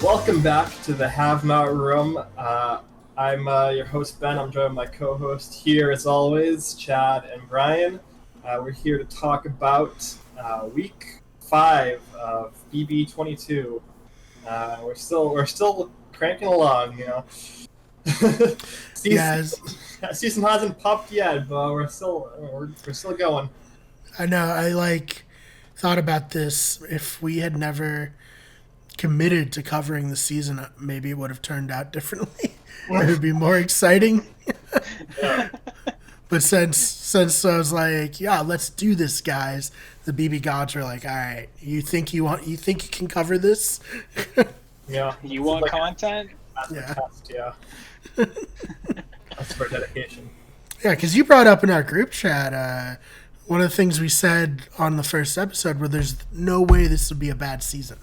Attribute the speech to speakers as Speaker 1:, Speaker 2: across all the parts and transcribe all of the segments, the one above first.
Speaker 1: Welcome back to the Have Not Room. I'm your host, Ben. I'm joined by my co-host here, as always, Chad and Brian. We're here to talk about Week 5 of BB22. We're still cranking along, you know. Season hasn't popped yet, but we're still going.
Speaker 2: I know. I thought about this. If we had never committed to covering the season, maybe it would have turned out differently. It would be more exciting.
Speaker 1: Yeah.
Speaker 2: But since I was like, yeah, let's do this, guys. The BB gods were like, all right, you think you can cover this?
Speaker 1: Yeah.
Speaker 3: You want content?
Speaker 1: Yeah. That's for dedication.
Speaker 2: Yeah, because you brought up in our group chat one of the things we said on the first episode where there's no way this would be a bad season.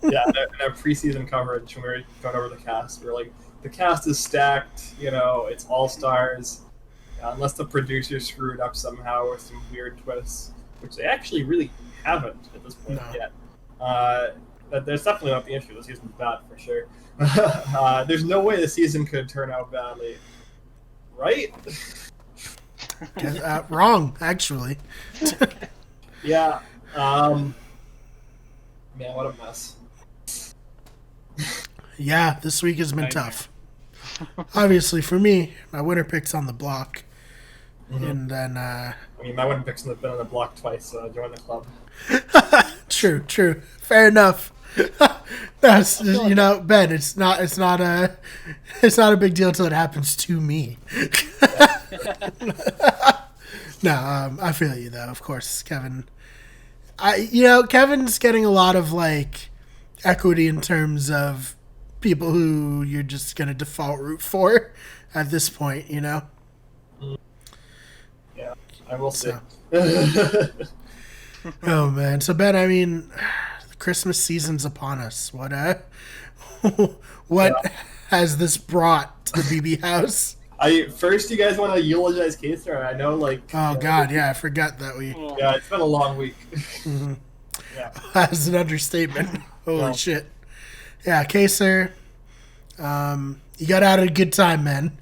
Speaker 1: Yeah, in our preseason coverage, when we were going over the cast, we were like, the cast is stacked, you know, it's all-stars, unless the producers screwed up somehow with some weird twists, which they actually really haven't at this point yet. But there's definitely not the issue. The season's bad, for sure. There's no way the season could turn out badly. Right?
Speaker 2: Wrong, actually.
Speaker 1: Yeah. Man, what a mess.
Speaker 2: Yeah, this week has been tough. Obviously, for me, my winner pick's on the block. Mm-hmm. And then...
Speaker 1: my winner pick's been on the block twice, so join the club.
Speaker 2: True. Fair enough. That's, Ben, it's not a big deal until it happens to me. No, I feel you, though, of course, Kevin. Kevin's getting a lot of, equity in terms of people who you're just going to default root for at this point, you know?
Speaker 1: Yeah, I will say.
Speaker 2: Oh, man. So, Ben, the Christmas season's upon us. What has this brought to the BB house?
Speaker 1: First, you guys want to eulogize Kaser? I know,
Speaker 2: Oh, God, yeah, I forgot that we...
Speaker 1: Yeah, it's been a long week.
Speaker 2: Mm-hmm. Yeah. That's an understatement. Holy shit. Yeah, Kaser, you got out at a good time, man.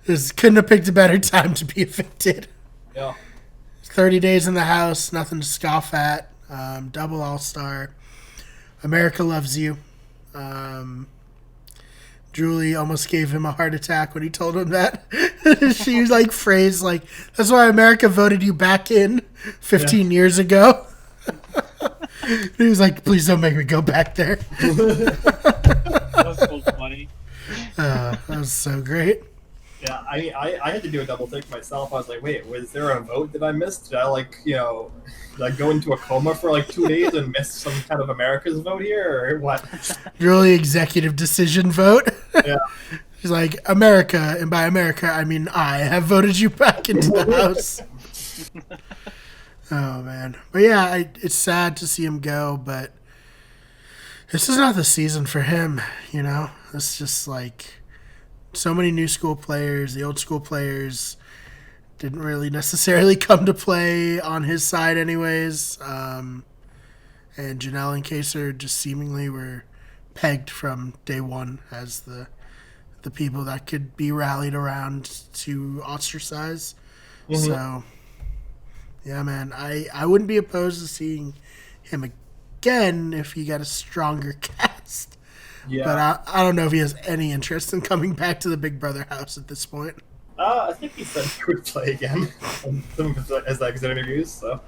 Speaker 2: Just couldn't have picked a better time to be evicted.
Speaker 1: Yeah.
Speaker 2: 30 days in the house, nothing to scoff at. Double all-star. America loves you. Julie almost gave him a heart attack when he told him that. She was phrased that's why America voted you back in 15 years ago. He was like, please don't make me go back there.
Speaker 3: That was so funny.
Speaker 2: That was so great.
Speaker 1: Yeah, I had to do a double take myself. I was like, wait, was there a vote that I missed? Did I did I go into a coma for 2 days and miss some kind of America's vote here, or what?
Speaker 2: Really executive decision vote.
Speaker 1: Yeah.
Speaker 2: She's like, America, and by America I mean I have voted you back into the house. Oh, man. But yeah, it's sad to see him go, but this is not the season for him, you know? It's just so many new school players, the old school players didn't really necessarily come to play on his side anyways. And Janelle and Kaser just seemingly were pegged from day one as the people that could be rallied around to ostracize. Mm-hmm. So... yeah, man, I wouldn't be opposed to seeing him again if he got a stronger cast. Yeah. But I don't know if he has any interest in coming back to the Big Brother house at this point.
Speaker 1: I think he said he would play again in some of his exit interviews. So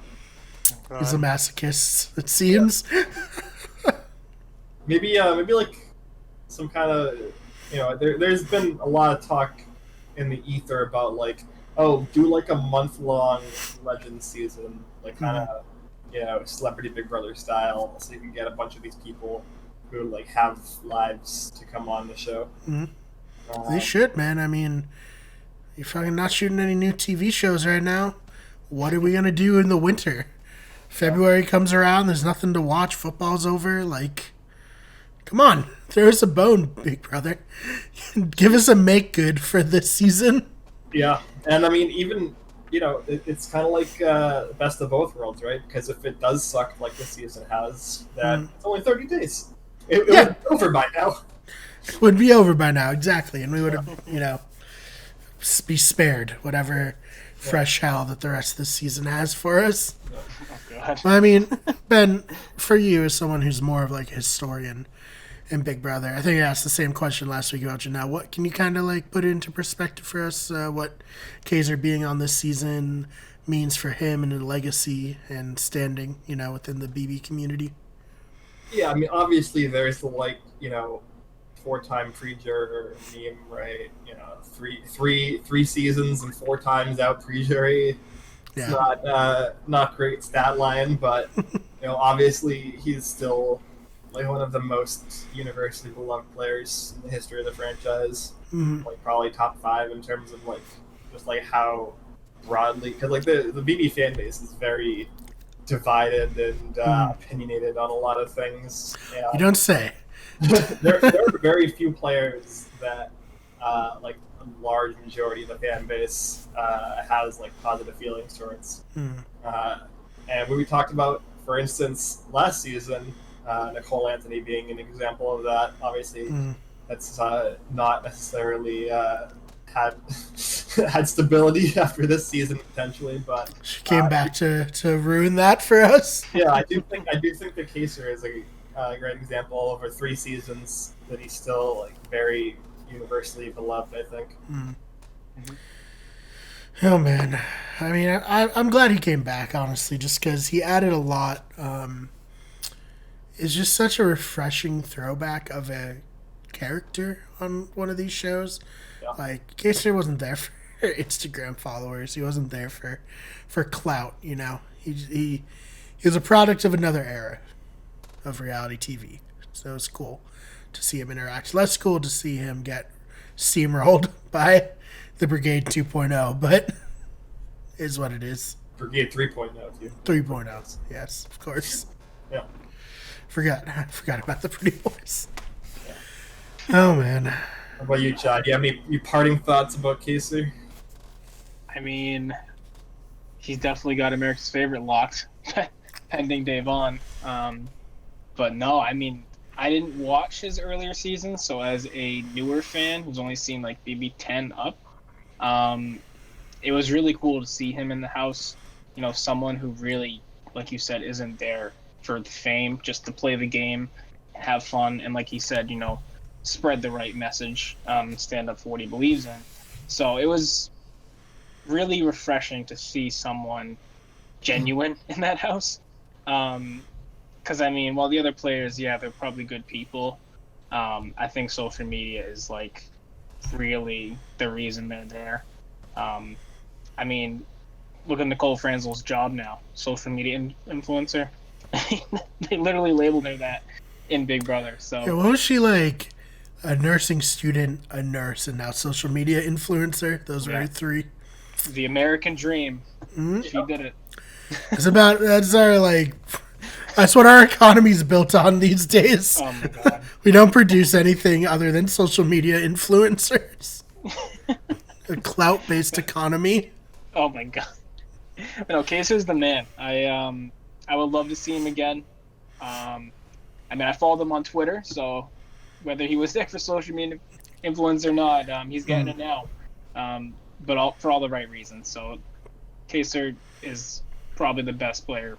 Speaker 2: he's a masochist, it seems.
Speaker 1: maybe some kind of there's been a lot of talk in the ether about do a month-long legend season, kind of, Celebrity Big Brother style, so you can get a bunch of these people who have lives to come on the show.
Speaker 2: Mm-hmm. They should, man. You're fucking not shooting any new TV shows right now. What are we gonna do in the winter? February comes around, there's nothing to watch. Football's over. Come on, throw us a bone, Big Brother. Give us a make good for this season.
Speaker 1: Yeah, and even it's kind of best of both worlds, right? Because if it does suck like this season has, then it's only 30 days. It
Speaker 2: Yeah.
Speaker 1: would be over by now.
Speaker 2: It would be over by now, exactly, and we would have, be spared whatever fresh hell that the rest of the season has for us.
Speaker 3: Oh god.
Speaker 2: I mean, Ben, for you as someone who's more of like a historian in Big Brother, I think I asked the same question last week about you. Now, what can you kind of like put into perspective for us? What Kaiser being on this season means for him and his legacy and standing, within the BB community?
Speaker 1: Yeah, I mean, obviously there's the four-time pre-juror meme, right? Three seasons and four times out pre-jury. It's not great stat line, but obviously he's still like one of the most universally beloved players in the history of the franchise.
Speaker 2: Mm-hmm.
Speaker 1: Like probably top 5 in terms of like just like how broadly, because like the BB fan base is very divided and opinionated on a lot of things.
Speaker 2: You don't say.
Speaker 1: there are very few players that like a large majority of the fan base has like positive feelings towards. And when we talked about, for instance, last season, Nicole Anthony being an example of that. Obviously, that's not necessarily had had stability after this season potentially, but
Speaker 2: She came back to ruin that for us.
Speaker 1: yeah, I do think that Kaser is a great example over 3 seasons that he's still like very universally beloved. I think.
Speaker 2: Oh man, I mean, I'm glad he came back, honestly, just because he added a lot. It's just such a refreshing throwback of a character on one of these shows.
Speaker 1: Yeah.
Speaker 2: Like, Kaiser wasn't there for Instagram followers. He wasn't there for clout. He was a product of another era of reality TV. So it's cool to see him interact. Less cool to see him get steamrolled by the Brigade 2.0, but is what it is.
Speaker 1: Brigade 3.0 too.
Speaker 2: 3.0, yes, of course.
Speaker 1: Yeah.
Speaker 2: I forgot about the Pretty Boys. Oh man.
Speaker 1: How about you, Chad? Do you have any parting thoughts about Kaser?
Speaker 3: I mean, he's definitely got America's favorite locked, pending Dave on. But no, I mean, I didn't watch his earlier seasons, so as a newer fan who's only seen like maybe 10 up, it was really cool to see him in the house. Someone who really, like you said, isn't there for the fame, just to play the game, have fun, and like he said, spread the right message, stand up for what he believes in. So it was really refreshing to see someone genuine in that house. Because, I mean, while the other players, they're probably good people, I think social media is, like, really the reason they're there. I mean, look at Nicole Franzel's job now, social media influencer. They literally labeled her that in Big Brother. So
Speaker 2: Yeah, what was she like? A nursing student, a nurse, and now social media influencer. Those were her 3.
Speaker 3: the American dream. She did it.
Speaker 2: That's what our economy's built on these days.
Speaker 3: Oh my god.
Speaker 2: We don't produce anything other than social media influencers. A clout-based economy.
Speaker 3: Oh my god. No, Kaiser's the man. I would love to see him again. I mean, I followed him on Twitter, so whether he was there for social media influence or not, he's getting it now. But for all the right reasons. So Kaiser is probably the best player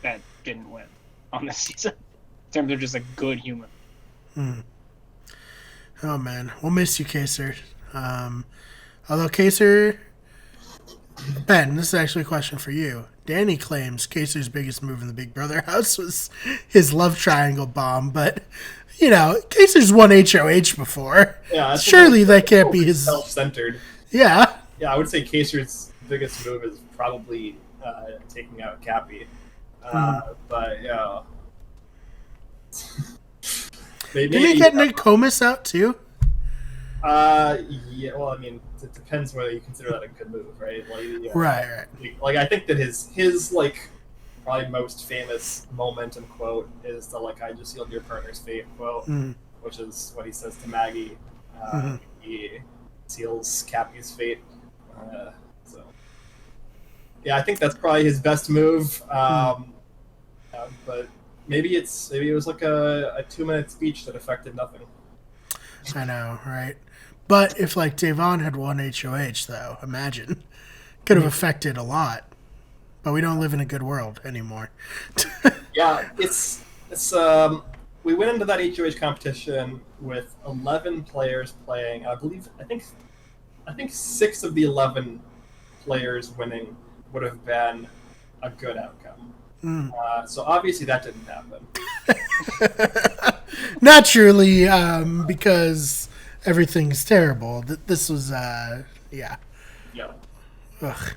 Speaker 3: that didn't win on this season in terms of just a good human.
Speaker 2: Oh man, we'll miss you, Kaiser. Although Kaiser, Ben, this is actually a question for you. Danny claims Kaiser's biggest move in the Big Brother house was his love triangle bomb, but Kaiser's won HOH before.
Speaker 1: Yeah,
Speaker 2: surely that can't be his
Speaker 1: self-centered.
Speaker 2: Yeah.
Speaker 1: Yeah, I would say Kaiser's biggest move is probably taking out Cappy. But maybe
Speaker 2: didn't he get Nick Comas out too?
Speaker 1: Yeah. Well, I mean, it depends whether you consider that a good move, right? Like,
Speaker 2: Right.
Speaker 1: Like, I think that his like probably most famous moment and quote is the "I just sealed your partner's fate" quote, which is what he says to Maggie. He seals Cappy's fate. So, yeah, I think that's probably his best move. But maybe it was like a 2-minute speech that affected nothing.
Speaker 2: I know, right? But if like Davon had won HOH, though, imagine could have affected a lot. But we don't live in a good world anymore.
Speaker 1: Yeah, it's we went into that HOH competition with 11 players playing. I think 6 of the 11 players winning would have been a good outcome. So obviously that didn't happen.
Speaker 2: Naturally, because everything's terrible. This was, yeah.
Speaker 1: Yeah.
Speaker 2: Ugh.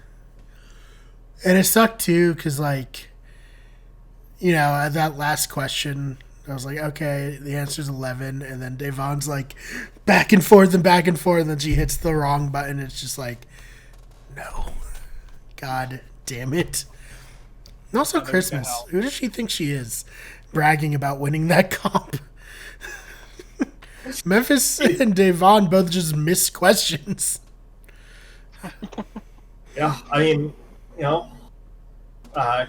Speaker 2: And it sucked too, because like, at that last question, I was like, okay, the answer's 11, and then Davon's like back and forth, and then she hits the wrong button. It's just like, no, God damn it. And also Christmas. Who does she think she is, bragging about winning that comp? Memphis and Davon both just missed questions.
Speaker 1: Yeah, I mean,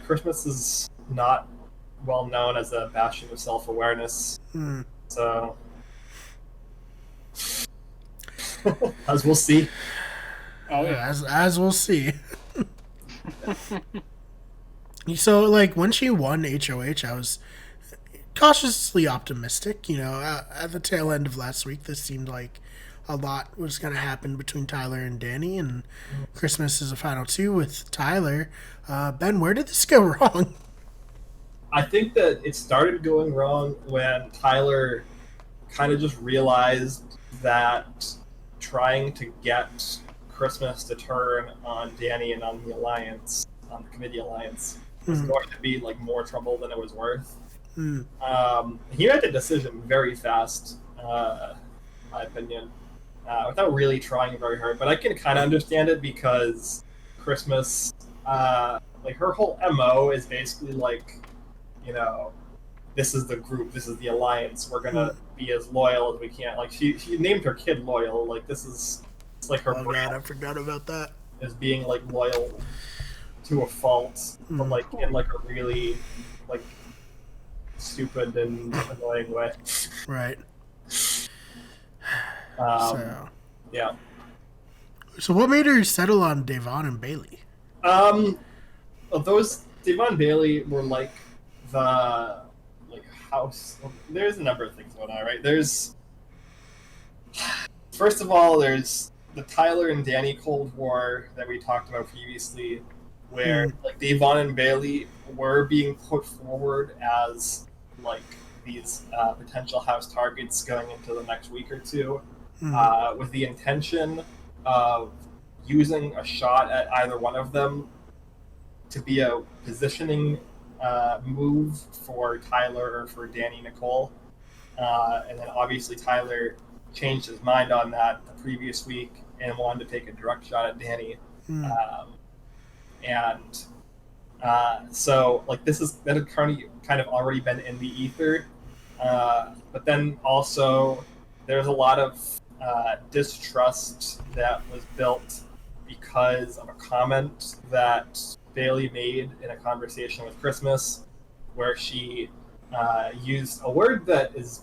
Speaker 1: Christmas is not well known as a bastion of self-awareness. So, as we'll see.
Speaker 3: Oh yeah.
Speaker 2: As we'll see. So, like, when she won HOH, I was cautiously optimistic. At the tail end of last week, this seemed like a lot was going to happen between Tyler and Danny, and Christmas is a final 2 with Tyler. Ben, where did this go wrong?
Speaker 1: I think that it started going wrong when Tyler kind of just realized that trying to get Christmas to turn on Danny and on the committee alliance, was going to be like more trouble than it was worth. He made the decision very fast, in my opinion, without really trying very hard. But I can kind of understand it because Christmas, like her whole MO is basically like, this is the group, this is the alliance. We're gonna be as loyal as we can. Like she named her kid Loyal. Like it's like her brand.
Speaker 2: I forgot about that.
Speaker 1: Is being like loyal to a fault, but like in like a really like stupid and annoying way.
Speaker 2: Right.
Speaker 1: Yeah.
Speaker 2: So what made her settle on Davon and Bailey?
Speaker 1: Those Davon Bailey were like the house. There's a number of things going on, right? First of all, there's the Tyler and Danny Cold War that we talked about previously, where like Davon and Bailey were being put forward as like these potential house targets going into the next week or two, with the intention of using a shot at either one of them to be a positioning move for Tyler or for Danny Nicole. And then obviously Tyler changed his mind on that the previous week and wanted to take a direct shot at Danny. So like that had kind of already been in the ether. But then also there's a lot of distrust that was built because of a comment that Bailey made in a conversation with Christmas, where she used a word that has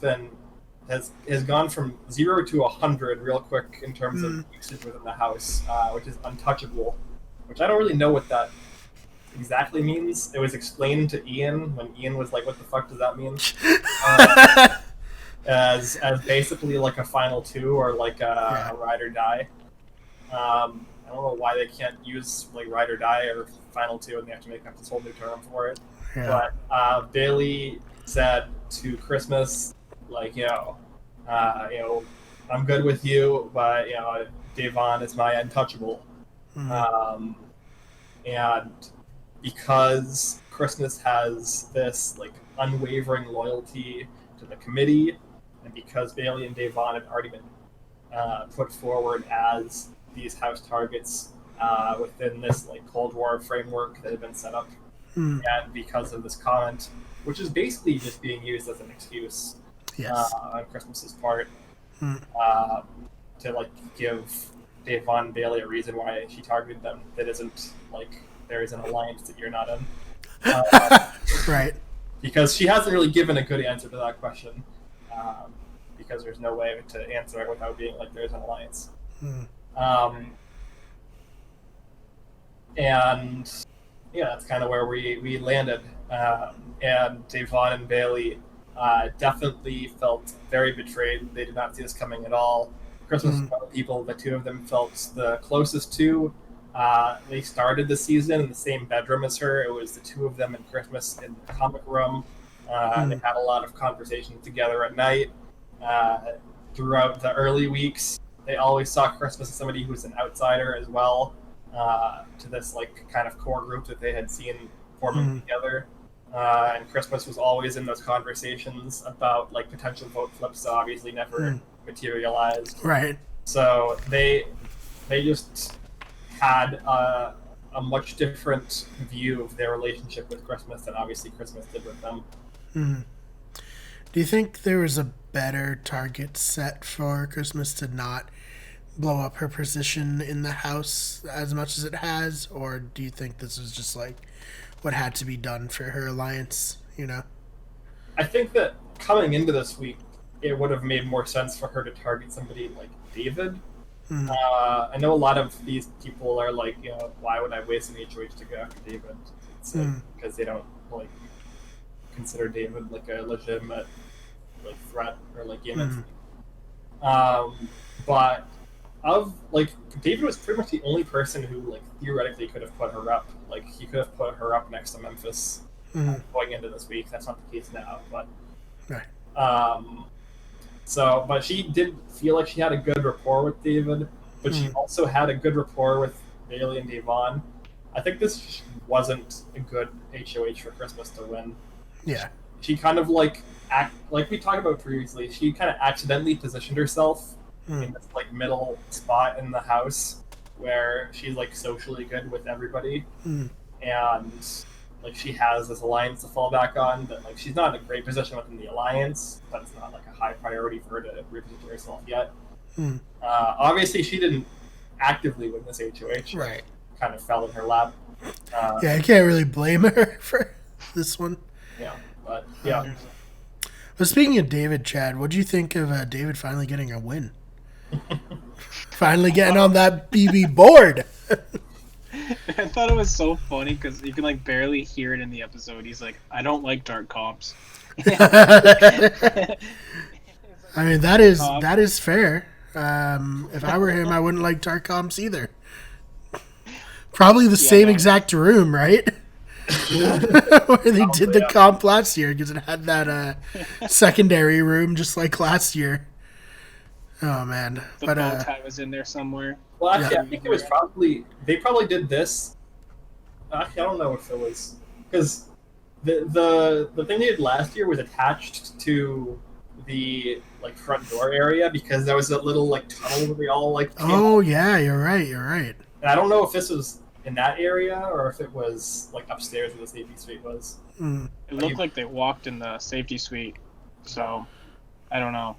Speaker 1: gone from 0 to 100 real quick in terms of usage within the house, which is untouchable, which I don't really know what that exactly means. It was explained to Ian when Ian was like, "What the fuck does that mean?" As basically like a final 2 or like a ride or die. I don't know why they can't use like ride or die or final 2 and they have to make up this whole new term for it. Yeah. But Bailey said to Christmas, like, I'm good with you, but Davon is my untouchable. And because Christmas has this like unwavering loyalty to the committee, and because Bailey and Davon had already been put forward as these house targets within this like Cold War framework that had been set up, and because of this comment, which is basically just being used as an excuse on Christmas's part, to like give Davon and Bailey a reason why she targeted them that isn't like there is an alliance that you're not in.
Speaker 2: Right.
Speaker 1: because she hasn't really given a good answer to that question, because there's no way to answer it without being like there's an alliance. And yeah, that's kind of where we landed. And Devon and Bailey definitely felt very betrayed. They did not see this coming at all. Christmas was one of the people the two of them felt the closest to. They started the season in the same bedroom as her. It was the two of them and Christmas in the comic room. They had a lot of conversations together at night. Throughout the early weeks, they always saw Christmas as somebody who was an outsider as well, to this like kind of core group that they had seen forming together. And Christmas was always in those conversations about like potential vote flips, so obviously never materialized.
Speaker 2: Right.
Speaker 1: So they just had a much different view of their relationship with Christmas than obviously Christmas did with them.
Speaker 2: Do you think there was a better target set for Christmas to not blow up her position in the house as much as it has, or do you think this was just like what had to be done for her alliance, you know?
Speaker 1: I think that coming into this week, it would have made more sense for her to target somebody like David. I know a lot of these people are like, you know, why would I waste an HOH to go after David? It's like, because they don't like consider David like a legitimate like threat or like game. But of like David was pretty much the only person who like theoretically could have put her up. Like he could have put her up next to Memphis going into this week. That's not the case now, but so but she did feel like she had a good rapport with David, but she also had a good rapport with Bailey and Devon. I think this wasn't a good HOH for Christmas to win.
Speaker 2: Yeah.
Speaker 1: She kind of like like we talked about previously, she kind of accidentally positioned herself in this like middle spot in the house where she's like socially good with everybody, and like she has this alliance to fall back on. But like she's not in a great position within the alliance, but it's not like a high priority for her to reposition herself yet. Obviously, she didn't actively win this HOH.
Speaker 2: Right.
Speaker 1: Kind of fell in her lap.
Speaker 2: Yeah, I can't really blame her for this one.
Speaker 1: Yeah, but yeah.
Speaker 2: But speaking of David, Chad, what do you think of David finally getting a win? Finally getting on that BB board.
Speaker 3: I thought it was so funny because you can like barely hear it in the episode. He's like, "I don't like dark comps."
Speaker 2: I mean, that is fair. If I were him, I wouldn't like dark comps either. Probably the same exact room, right? Where they did the comp last year because it had that secondary room just like last year. Oh man!
Speaker 3: The bow tie was in there somewhere.
Speaker 1: Well, actually, I think it was they probably did this. Actually, I don't know if it was because the thing they did last year was attached to the like front door area because there was a little like tunnel where we all like.
Speaker 2: Oh yeah, you're right. And
Speaker 1: I don't know if this was in that area or if it was like upstairs where the safety suite was.
Speaker 3: It looked like they walked in the safety suite, so I don't know.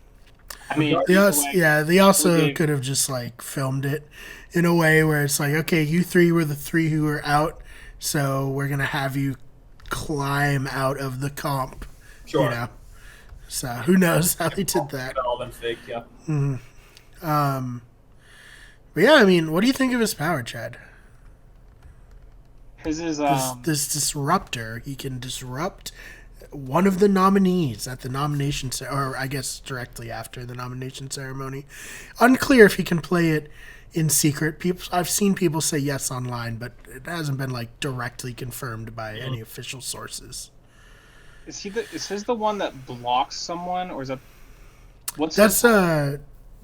Speaker 3: I mean,
Speaker 2: they also could have just like filmed it in a way where it's like, okay, you three were the three who were out, so we're gonna have you climb out of the comp.
Speaker 1: Sure.
Speaker 2: You know, so who knows how they did that?
Speaker 1: All been fake, yeah.
Speaker 2: But yeah, I mean, what do you think of his power, Chad?
Speaker 3: His is
Speaker 2: this disruptor. He can disrupt one of the nominees at the nomination, or I guess directly after the nomination ceremony. Unclear if he can play it in secret. I've seen people say yes online, but it hasn't been like directly confirmed by any official sources.
Speaker 3: Is his the one that blocks someone, or is that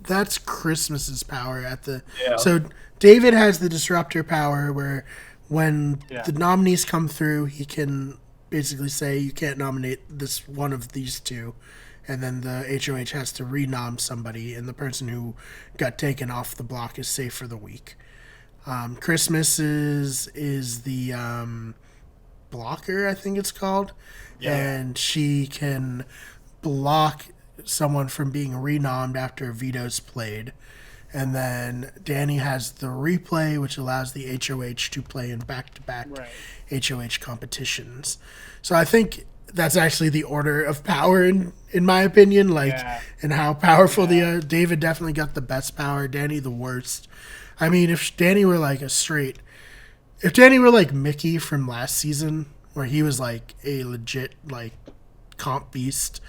Speaker 2: that's Christmas's power at the So David has the disruptor power where when the nominees come through, he can basically say you can't nominate this one of these two, and then the HOH has to renom somebody, and the person who got taken off the block is safe for the week. Christmas is the blocker, I think it's called, and she can block someone from being renommed after a veto's played. And then Danny has the replay, which allows the HOH to play in back-to-back HOH competitions. So I think that's actually the order of power in my opinion. Like, and how powerful the David definitely got the best power. Danny the worst. I mean, if Danny were like if Danny were like Mickey from last season, where he was like a legit like comp beast,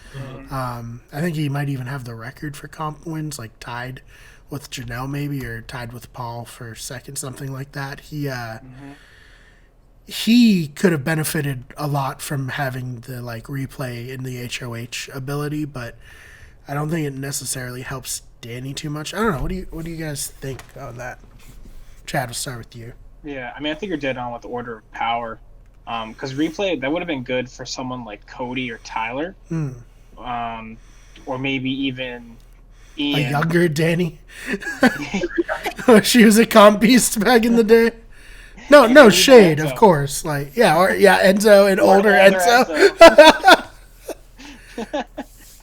Speaker 2: I think he might even have the record for comp wins, like tied with Janelle maybe, or tied with Paul for second, something like that. He could have benefited a lot from having the like replay in the HOH ability, but I don't think it necessarily helps Danny too much. I don't know. What do you guys think on that? Chad, we'll start with you.
Speaker 3: Yeah, I mean, I think you're dead on with the order of power. Because replay, that would have been good for someone like Cody or Tyler. Or maybe even Ian.
Speaker 2: A younger Danny. She was a comp beast back in the day. No shade, of course. Like, Enzo and older Enzo.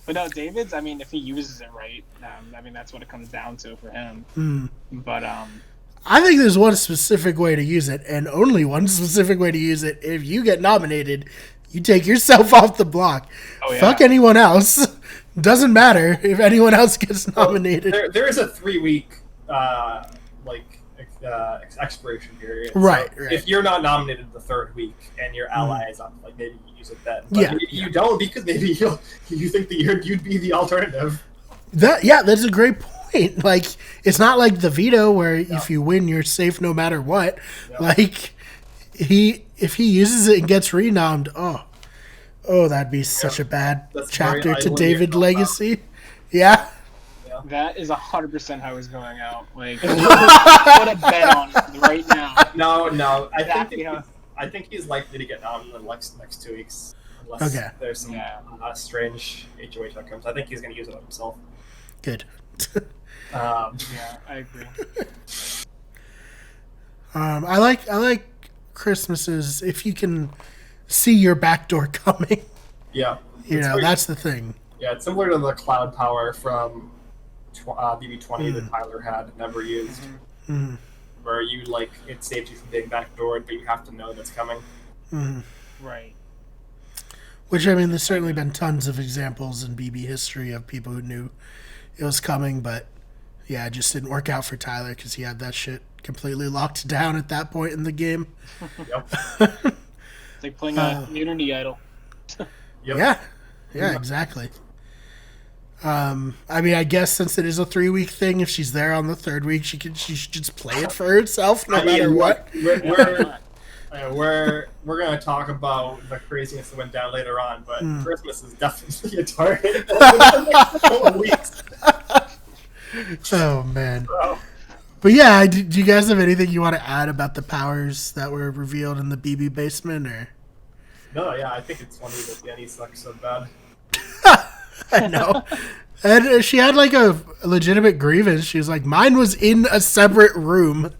Speaker 3: But no, David's, I mean, if he uses it right, I mean, that's what it comes down to for him. But
Speaker 2: I think there's one specific way to use it, and only one specific way to use it. If you get nominated, you take yourself off the block. Fuck anyone else. Doesn't matter if anyone else gets nominated.
Speaker 1: There is a 3-week expiration period.
Speaker 2: Right.
Speaker 1: If you're not nominated the third week and your ally is up, like maybe you use it then. But maybe you don't, because maybe you think that you'd be the alternative.
Speaker 2: That's a great point. Like, it's not like the veto where if you win, you're safe no matter what. Yeah. Like, if he uses it and gets renommed, that'd be such a bad chapter to David legacy. Yeah.
Speaker 3: That is 100% how he's going out. Like, put a bet on it right now.
Speaker 1: No. I think he's likely to get nominated in the next 2 weeks, unless there's some strange HOH outcomes. I think he's going to use it on himself.
Speaker 2: Good.
Speaker 3: I agree.
Speaker 2: I like Christmases if you can see your backdoor coming.
Speaker 1: Yeah.
Speaker 2: That's the thing.
Speaker 1: Yeah, it's similar to the cloud power from BB20 that Tyler had never used. Where you, like, it saves you from being backdoored, but you have to know that's coming.
Speaker 3: Right.
Speaker 2: Which, I mean, there's certainly been tons of examples in BB history of people who knew it was coming, but it just didn't work out for Tyler because he had that shit completely locked down at that point in the game.
Speaker 3: It's like playing a Unity idol.
Speaker 2: Yeah, exactly. I mean, I guess since it is a 3-week thing, if she's there on the third week, she should just play it for herself, no matter what.
Speaker 1: We're going to talk about the craziness that went down later on, but Christmas is definitely a target over the next couple weeks.
Speaker 2: Oh, man. But yeah, do you guys have anything you want to add about the powers that were revealed in the BB basement? Or?
Speaker 1: No, I think it's funny that Danny sucks so bad.
Speaker 2: I know. And she had like a legitimate grievance. She was like, mine was in a separate room.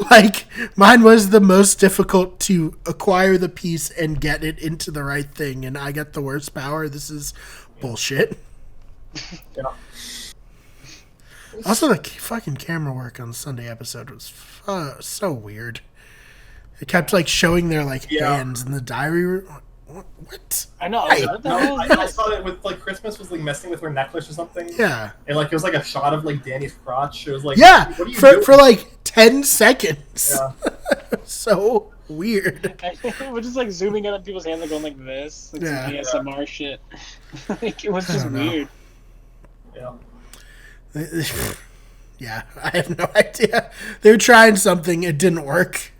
Speaker 2: Like, mine was the most difficult to acquire the piece and get it into the right thing. And I got the worst power. This is bullshit.
Speaker 1: Yeah.
Speaker 2: Also, the fucking camera work on the Sunday episode was so weird. It kept like showing their like hands in the diary room. What?
Speaker 3: I know. I
Speaker 1: saw it with like Christmas was like messing with her necklace or something.
Speaker 2: Yeah.
Speaker 1: And like it was like a shot of like Danny's crotch. It was like
Speaker 2: what are you doing? For like 10 seconds.
Speaker 1: Yeah.
Speaker 2: So weird.
Speaker 3: We're just like zooming in on people's hands and going like this. Like some ASMR shit. Like it was just weird.
Speaker 1: Yeah.
Speaker 2: Yeah, I have no idea. They were trying something, it didn't work.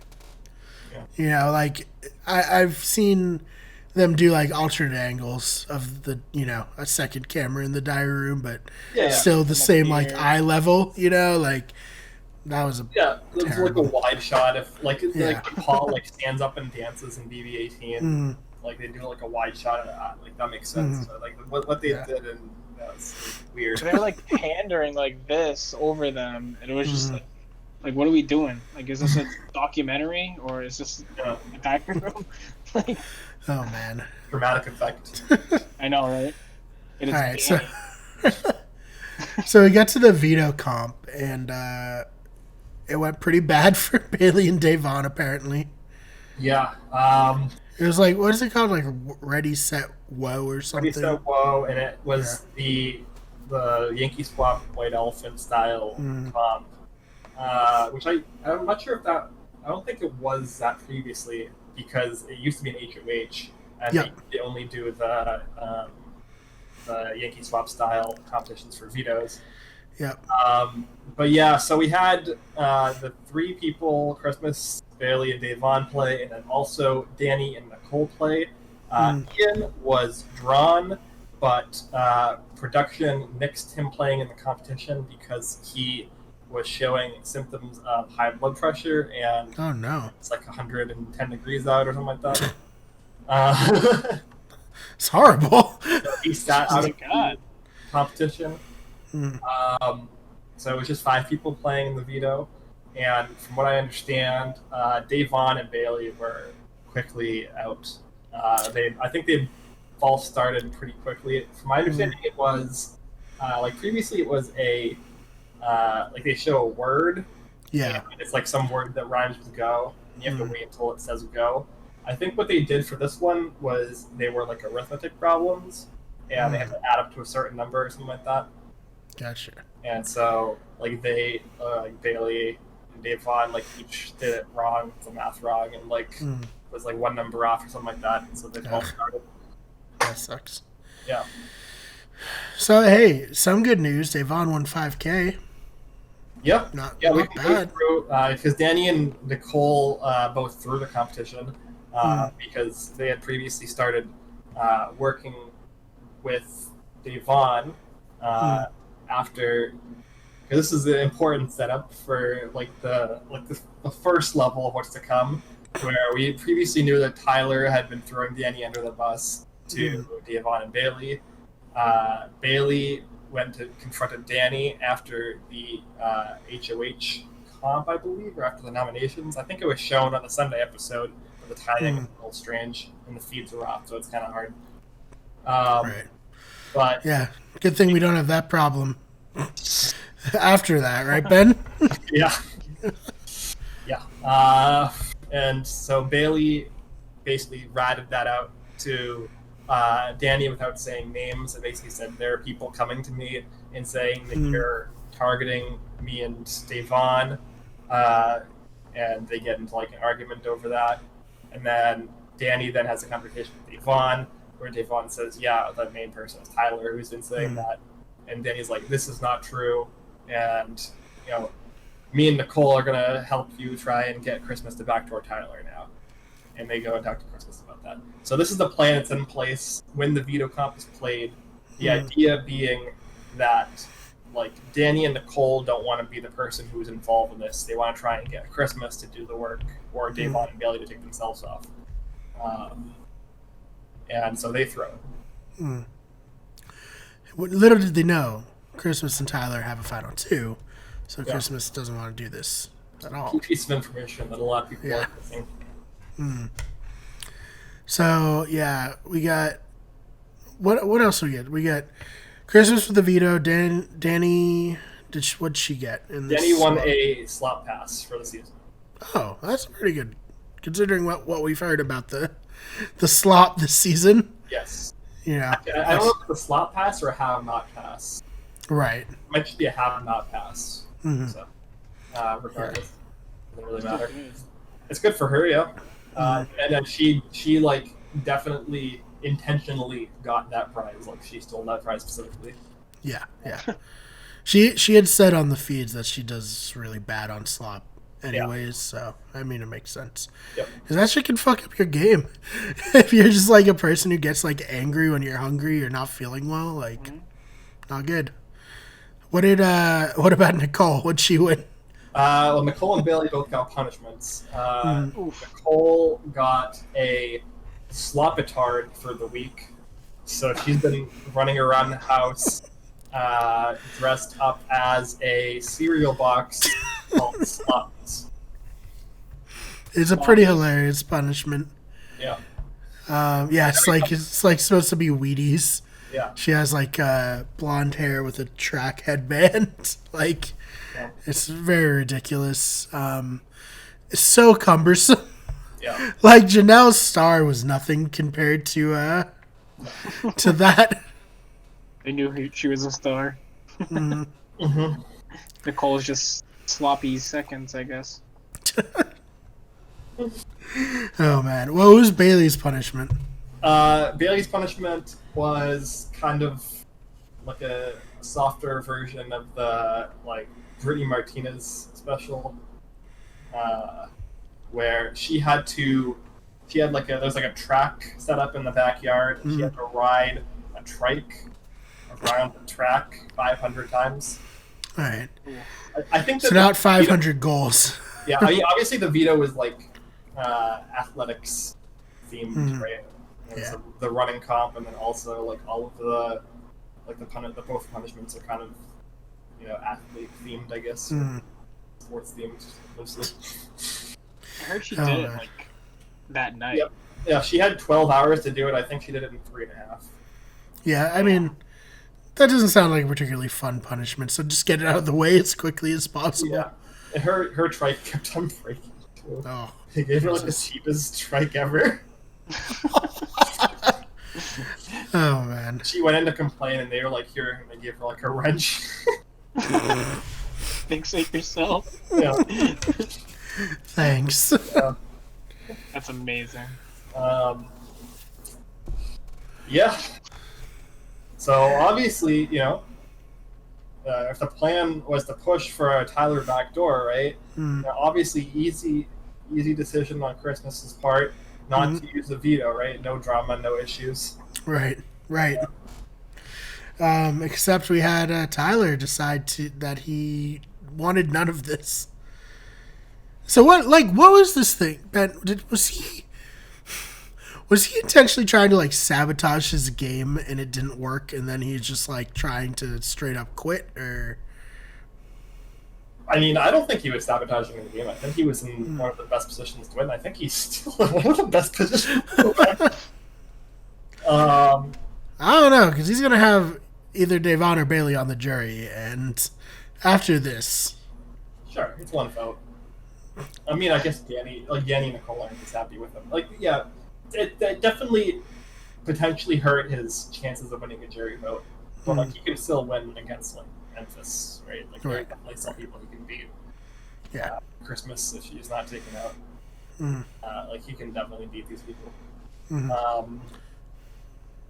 Speaker 2: Yeah. Like I've seen them do like alternate angles of the a second camera in the diary room, but still the same like eye level. Like that was
Speaker 1: it was like a wide shot. If like Paul like stands up and dances in BB-18, like they do like a wide shot of that. Like that makes sense. So, like what they did and. That's weird.
Speaker 3: They were like pandering like this over them, and it was just like, what are we doing? Like, is this a documentary or is this a back room? Like,
Speaker 2: oh man,
Speaker 1: dramatic effect.
Speaker 3: I know, right? It is.
Speaker 2: All right, so we got to the veto comp, and it went pretty bad for Bailey and Davon apparently.
Speaker 1: Yeah.
Speaker 2: It was like, what is it called? Like Ready, Set, Whoa or something?
Speaker 1: Ready, Set, Whoa, and it was the Yankee Swap White Elephant style comp, which I'm not sure if that, I don't think it was that previously because it used to be an HOH, and they only do the Yankee Swap style competitions for vetoes.
Speaker 2: Yep.
Speaker 1: But yeah, so we had the three people, Christmas, Bailey, and Davon play, and then also Danny and Nicole play. Ian was drawn, but production nixed him playing in the competition because he was showing symptoms of high blood pressure, and
Speaker 2: oh no,
Speaker 1: it's like 110 degrees out or something like that.
Speaker 2: It's horrible.
Speaker 1: So he sat out of the competition. So it was just 5 people playing in the veto, and from what I understand, Davon and Bailey were quickly out. I think they false started pretty quickly. From my understanding, it was like previously it was a like they show a word.
Speaker 2: Yeah.
Speaker 1: And it's like some word that rhymes with go, and you have to wait until it says go. I think what they did for this one was they were like arithmetic problems, and they had to add up to a certain number or something like that.
Speaker 2: Gotcha.
Speaker 1: And so like they like Bailey and Davon like each did it wrong, the math wrong, and like was like one number off or something like that, and so they all started.
Speaker 2: That sucks.
Speaker 1: Yeah.
Speaker 2: So hey, some good news. Davon won 5K.
Speaker 1: Yep.
Speaker 2: Not
Speaker 1: we can
Speaker 2: bad.
Speaker 1: go through because Danny and Nicole both threw the competition because they had previously started working with Davon after. Because this is an important setup for like the first level of what's to come, where we previously knew that Tyler had been throwing Danny under the bus to Davon and Bailey. Bailey went to confronted Danny after the HOH comp, I believe, or after the nominations. I think it was shown on the Sunday episode, but the timing was a little strange and the feeds were off, so it's kind of hard.
Speaker 2: Right.
Speaker 1: But
Speaker 2: yeah, good thing we don't have that problem after that, right, Ben?
Speaker 1: Yeah. And so Bailey basically ratted that out to Danny without saying names, and basically said, there are people coming to me and saying that you're targeting me and Davon, and they get into like an argument over that. And then Danny then has a conversation with Davon, where Davon says, yeah, the main person is Tyler who's been saying that. And Danny's like, this is not true, and you know, me and Nicole are gonna help you try and get Christmas to backdoor Tyler now. And they go and talk to Christmas about that. So this is the plan that's in place when the veto comp is played. The idea being that like Danny and Nicole don't want to be the person who's involved in this. They want to try and get Christmas to do the work, or Davon and Bailey to take themselves off. And so they throw it.
Speaker 2: Little did they know, Christmas and Tyler have a final 2, so Christmas doesn't want to do this at all.
Speaker 1: Key piece of information that a lot of people are missing.
Speaker 2: So yeah, we got what else we get? We got Christmas with the veto. Danny, what'd she get?
Speaker 1: Danny won a slot pass for the season.
Speaker 2: Oh, that's pretty good, considering what we've heard about the slop this season.
Speaker 1: Yes.
Speaker 2: Yeah.
Speaker 1: I don't know if it's a slot pass or a have not pass.
Speaker 2: Right.
Speaker 1: It might just be a have not pass. So, regardless, doesn't really matter. It's good for her, yeah. And then she like definitely intentionally got that prize. Like she stole that prize specifically.
Speaker 2: Yeah. She had said on the feeds that she does really bad on slop anyways, so I mean it makes sense.
Speaker 1: Yep.
Speaker 2: Because that shit can fuck up your game. If you're just like a person who gets like angry when you're hungry or not feeling well, like not good. What about Nicole? What'd she win?
Speaker 1: Well, Nicole and Bailey both got punishments. Nicole got a slopitard for the week, so she's been running around the house dressed up as a cereal box called Slops.
Speaker 2: It's a pretty hilarious punishment.
Speaker 1: Yeah.
Speaker 2: It's like supposed to be Wheaties.
Speaker 1: Yeah.
Speaker 2: She has like blonde hair with a track headband. Like, it's very ridiculous. It's so cumbersome.
Speaker 1: Yeah.
Speaker 2: Like Janelle's star was nothing compared to that.
Speaker 3: They knew she was a star.
Speaker 2: Mm.
Speaker 1: Mm-hmm.
Speaker 3: Nicole's just sloppy seconds, I guess.
Speaker 2: Oh man, what was Bailey's punishment?
Speaker 1: Bailey's punishment was kind of like a softer version of the like Brittany Martinez special, where she had there's like a track set up in the backyard. And She had to ride a trike around the track 500 times.
Speaker 2: All right,
Speaker 1: I think
Speaker 2: so not 500 goals.
Speaker 1: Yeah, I mean, obviously the veto was like athletics themed, right?
Speaker 2: Yeah.
Speaker 1: So the running comp, and then also like all of the both punishments are kind of athlete themed, I guess, sports themed mostly.
Speaker 3: I heard she did it like that night.
Speaker 1: Yep. Yeah, she had 12 hours to do it. I think she did it in 3.5.
Speaker 2: Yeah, I mean, that doesn't sound like a particularly fun punishment. So just get it out of the way as quickly as possible.
Speaker 1: Yeah, and her trike kept on breaking too.
Speaker 2: Oh,
Speaker 1: They gave her like the cheapest trike ever.
Speaker 2: oh man.
Speaker 1: She went in to complain, and they were like, "Here," and they gave her like a wrench.
Speaker 3: Fix it yourself.
Speaker 1: Yeah.
Speaker 2: Thanks.
Speaker 3: That's amazing.
Speaker 1: Yeah. So obviously, if the plan was to push for a Tyler backdoor, right? Obviously, easy decision on Christmas's part not to use the veto, right? No drama, no issues.
Speaker 2: Right. Except we had Tyler decide that he wanted none of this. So what was this thing? Ben, was he intentionally trying to like sabotage his game and it didn't work, and then he's just like trying to straight up quit? Or
Speaker 1: I mean, I don't think he was sabotaging the game. I think he was in one of the best positions to win. I think he's still in one of the best positions to win.
Speaker 2: I don't know, because he's gonna have either Davon or Bailey on the jury, and after this,
Speaker 1: sure, it's one vote. I mean, I guess Yanni Nicole is happy with him. Like, yeah, it definitely potentially hurt his chances of winning a jury vote, but like he can still win against like Memphis, right? Like there are definitely some people he can beat.
Speaker 2: Yeah,
Speaker 1: Christmas if she's not taken out. Like he can definitely beat these people.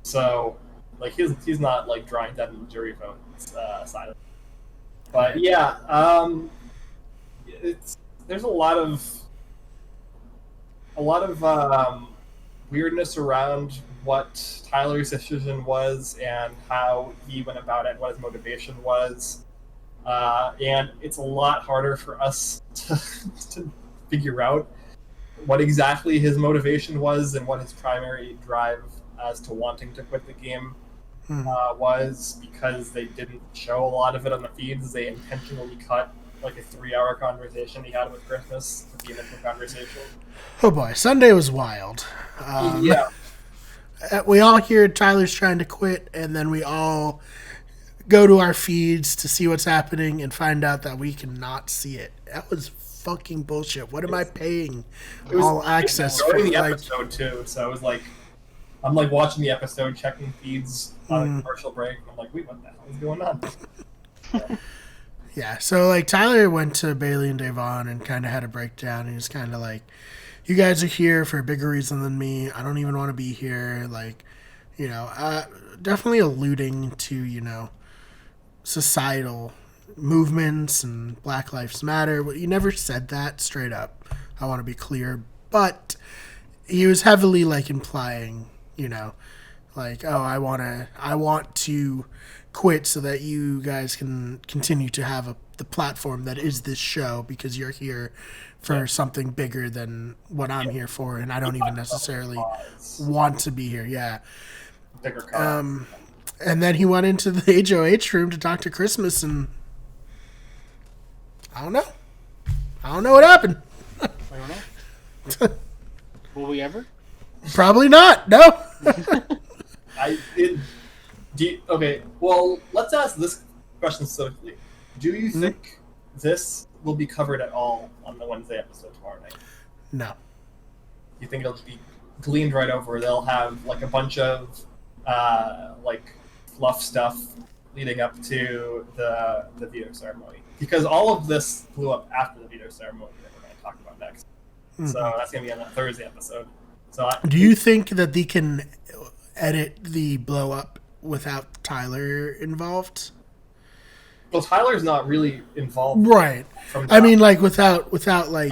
Speaker 1: So like he's not like drawing dead in the jury vote side of it. But yeah, there's a lot of weirdness around what Tyler's decision was and how he went about it, what his motivation was, and it's a lot harder for us to figure out what exactly his motivation was and what his primary drive as to wanting to quit the game was, because they didn't show a lot of it on the feeds. They intentionally cut like a 3-hour conversation he had with Christmas to be an initial conversation.
Speaker 2: Oh boy, Sunday was wild.
Speaker 1: Yeah.
Speaker 2: We all hear Tyler's trying to quit, and then we all go to our feeds to see what's happening and find out that we cannot see it. That was fucking bullshit. What am I paying all access for?
Speaker 1: During the episode too, so I was like, I'm like watching the episode, checking feeds on a commercial break, and I'm like, wait, what the hell is going on?
Speaker 2: Yeah, so like Tyler went to Bailey and Davon and kind of had a breakdown. And he was kind of like, "You guys are here for a bigger reason than me. I don't even want to be here." Like, definitely alluding to societal movements and Black Lives Matter. But he never said that straight up. I want to be clear, but he was heavily like implying, like, "Oh, I want to quit so that you guys can continue to have the platform that is this show, because you're here for something bigger than what I'm here for, and I don't even necessarily want to be here." Yeah.
Speaker 1: Bigger cause.
Speaker 2: And then he went into the HOH room to talk to Christmas, and I don't know what happened.
Speaker 3: I don't know. Will we ever?
Speaker 2: Probably not. No.
Speaker 1: Okay, well, let's ask this question specifically. Do you think this will be covered at all on the Wednesday episode tomorrow night?
Speaker 2: No.
Speaker 1: you think it'll just be gleaned right over? They'll have like a bunch of like fluff stuff leading up to the veto ceremony, because all of this blew up after the veto ceremony that we're going to talk about next. So that's going to be on the Thursday episode. So
Speaker 2: do you think that they can edit the blow up without Tyler involved?
Speaker 1: Well, Tyler's not really involved,
Speaker 2: right? I mean, like without like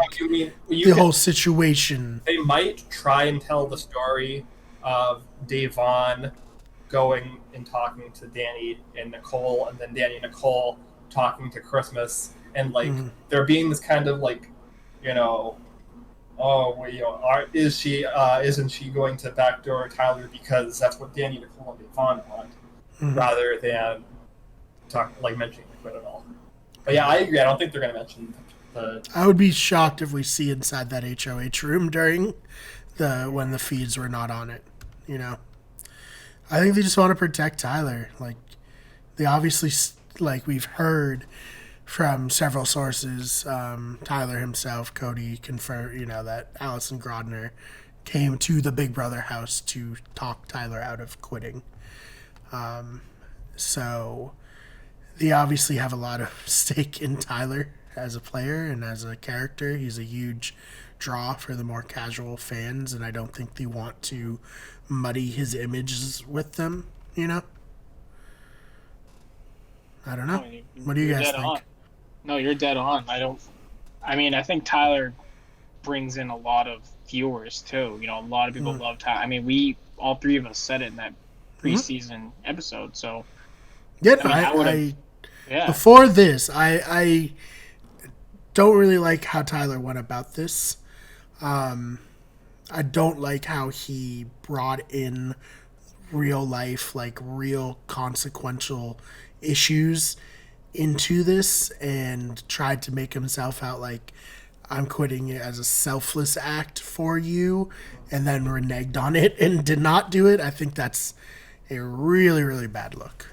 Speaker 2: the whole situation.
Speaker 1: They might try and tell the story of Davon going and talking to Danny and Nicole, and then Danny and Nicole talking to Christmas, and like there being this kind of like, you know, isn't she going to backdoor Tyler because that's what Danny, Nicole, and Davon want, rather than mentioning the quit at all. But yeah, I agree. I don't think they're going to mention the.
Speaker 2: I would be shocked if we see inside that HOH room during when the feeds were not on it. You know, I think they just want to protect Tyler. Like, they obviously, like we've heard from several sources, Tyler himself, Cody, confirmed, that Allison Grodner came to the Big Brother house to talk Tyler out of quitting. So they obviously have a lot of stake in Tyler as a player and as a character. He's a huge draw for the more casual fans, and I don't think they want to muddy his images with them, I don't know. What do you guys think?
Speaker 3: On. No, you're dead on. I think Tyler brings in a lot of viewers too. A lot of people love Tyler. I mean, we all three of us said it in that preseason episode. So
Speaker 2: yeah, before this, I don't really like how Tyler went about this. I don't like how he brought in real life, like real consequential issues into this and tried to make himself out like I'm quitting it as a selfless act for you, and then reneged on it and did not do it. I think that's a really, really bad look.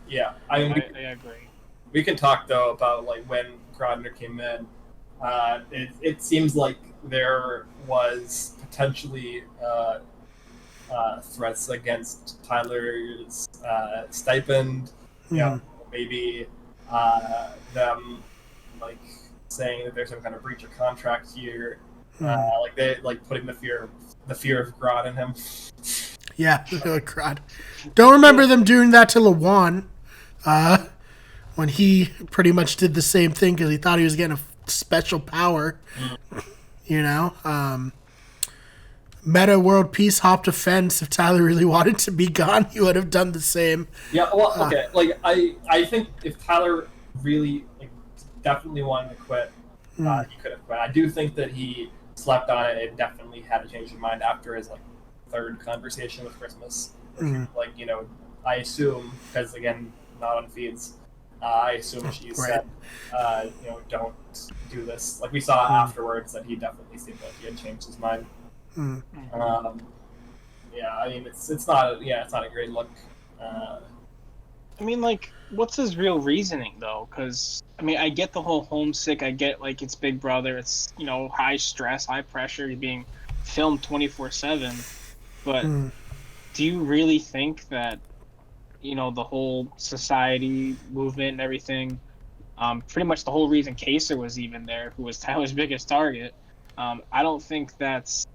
Speaker 1: Yeah,
Speaker 3: I agree.
Speaker 1: We can talk though about like when Grodner came in. It seems like there was potentially threats against Tyler's stipend. Maybe them like saying that there's some kind of breach of contract here. Like they putting the fear of Grod in him.
Speaker 2: Yeah, Grod. Don't remember them doing that to Lawan. When he pretty much did the same thing because he thought he was getting a special power. Meta World Peace hopped a fence. If Tyler really wanted to be gone, he would have done the same.
Speaker 1: Yeah, well, okay. I think if Tyler really definitely wanted to quit, he could have quit. I do think that he slept on it and definitely had a change of mind after his third conversation with Christmas. I assume, because again, not on feeds, I assume she said, don't do this. Like we saw afterwards that he definitely seemed like he had changed his mind. It's not a great look.
Speaker 3: What's his real reasoning though? Because I get the whole homesick. I get it's Big Brother. It's high stress, high pressure. You're being filmed 24/7. But do you really think that the whole society movement and everything? Pretty much the whole reason Kaser was even there, who was Tyler's biggest target. I don't think that's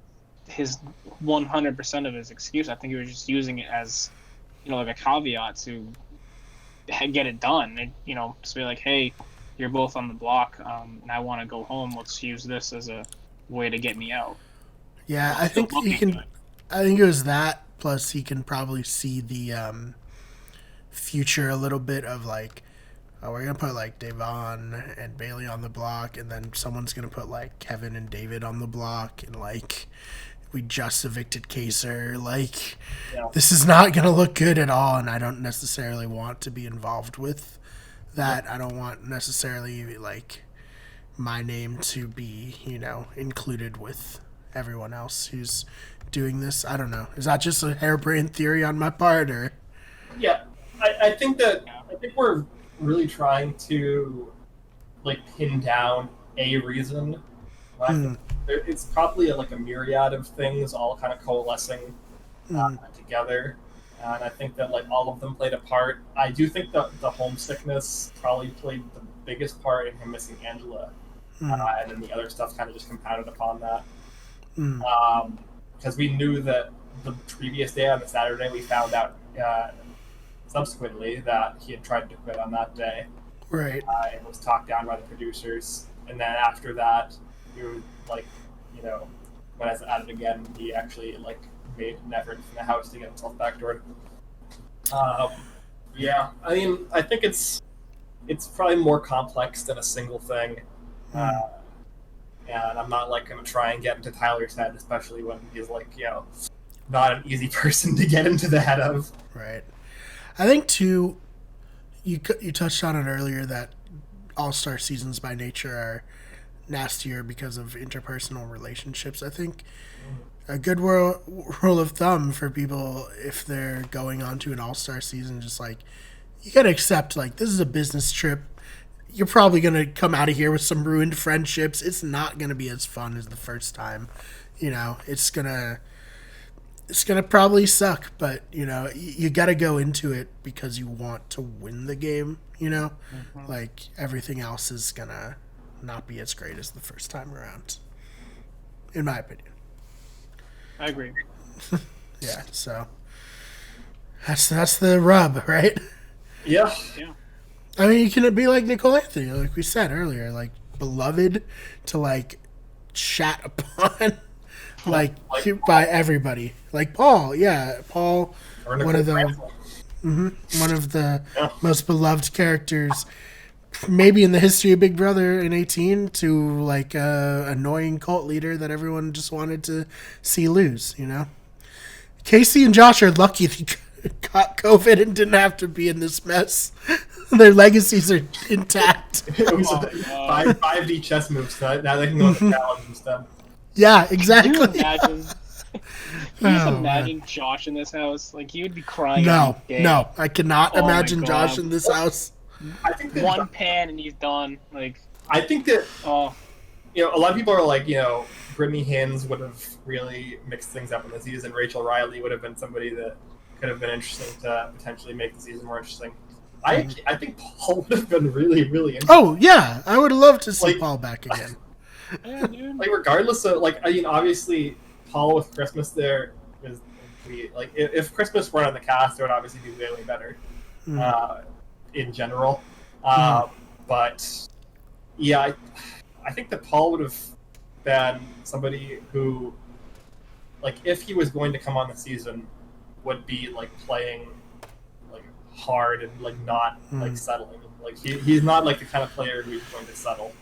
Speaker 3: his 100% of his excuse. I think he was just using it as, like a caveat to get it done. And, just be like, hey, you're both on the block, and I want to go home. Let's use this as a way to get me out.
Speaker 2: Yeah, I think he can. Good. I think it was that. Plus, he can probably see the future a little bit of we're gonna put Devon and Bailey on the block, and then someone's gonna put Kevin and David on the block, and we just evicted Kaser. This is not gonna look good at all, and I don't necessarily want to be involved with that. I don't want necessarily my name to be included with everyone else who's doing this. I don't know. Is that just a harebrained theory on my part, or?
Speaker 1: Yeah, I think we're really trying to pin down a reason. There's it's probably like a myriad of things all kind of coalescing together. And I think that like all of them played a part. I do think that the homesickness probably played the biggest part in him missing Angela, and then the other stuff kind of just compounded upon that. Because we knew that the previous day on the Saturday, we found out subsequently that he had tried to quit on that day.
Speaker 2: Right.
Speaker 1: It was talked down by the producers, and then after that, he was like, when I was at it again, he actually like made an effort in the house to get himself backdoored. Yeah, I mean, I think it's probably more complex than a single thing, and I'm not like going to try and get into Tyler's head, especially when he's like, not an easy person to get into the head of.
Speaker 2: Right. I think too, you touched on it earlier that all-star seasons by nature are nastier because of interpersonal relationships. I think a good rule of thumb for people if they're going on to an all-star season, just like you got to accept like this is a business trip. You're probably going to come out of here with some ruined friendships. It's not going to be as fun as the first time. It's going to probably suck, but you got to go into it because you want to win the game, Like everything else is going to not be as great as the first time around, in my opinion.
Speaker 3: I agree.
Speaker 2: Yeah, so that's the rub, right?
Speaker 1: Yeah.
Speaker 2: I mean, you can be like Nicole Anthony, like we said earlier, like beloved to like chat upon, like by everybody. Like Paul, one of the most beloved characters, maybe in the history of Big Brother in 18, to like annoying cult leader that everyone just wanted to see lose. Casey and Josh are lucky they got COVID and didn't have to be in this mess. Their legacies are intact.
Speaker 1: It was 5D chess moves. Now they can go on the challenge instead.
Speaker 2: Yeah, exactly.
Speaker 3: Can you imagine? Can you imagine Josh in this house? Like, he would be crying.
Speaker 2: No, I cannot imagine Josh in this house.
Speaker 1: I think that
Speaker 3: one pan and he's done. Like,
Speaker 1: I think that a lot of people are like, Brittany Hines would have really mixed things up in the season. Rachel Riley would have been somebody that could have been interesting to potentially make the season more interesting. I think Paul would have been really, really interesting.
Speaker 2: Oh yeah, I would love to see Paul back again.
Speaker 3: Yeah, dude.
Speaker 1: Like regardless of obviously Paul with Christmas there is like if Christmas weren't on the cast, it would obviously be way, way better in general. But yeah, I think that Paul would have been somebody who, like, if he was going to come on the season, would be like playing like hard and like not like settling. Like he's not like the kind of player who's going to settle.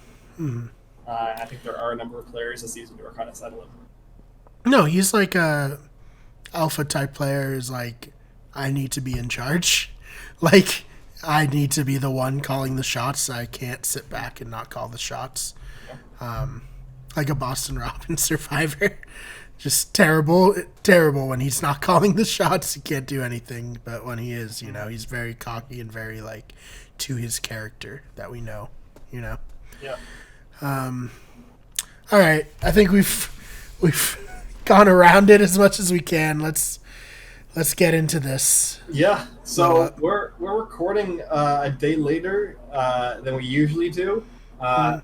Speaker 1: I think there are a number of players this season who are kind of settling.
Speaker 2: No, he's like a alpha type player. Is like, I need to be in charge. Like, I need to be the one calling the shots. I can't sit back and not call the shots. Like a Boston Robbins survivor. Just terrible when he's not calling the shots. He can't do anything. But when he is, he's very cocky and very like to his character that we know.
Speaker 1: Yeah.
Speaker 2: All right. I think we've gone around it as much as we can. Let's get into this.
Speaker 1: Yeah. So we're recording a day later than we usually do, and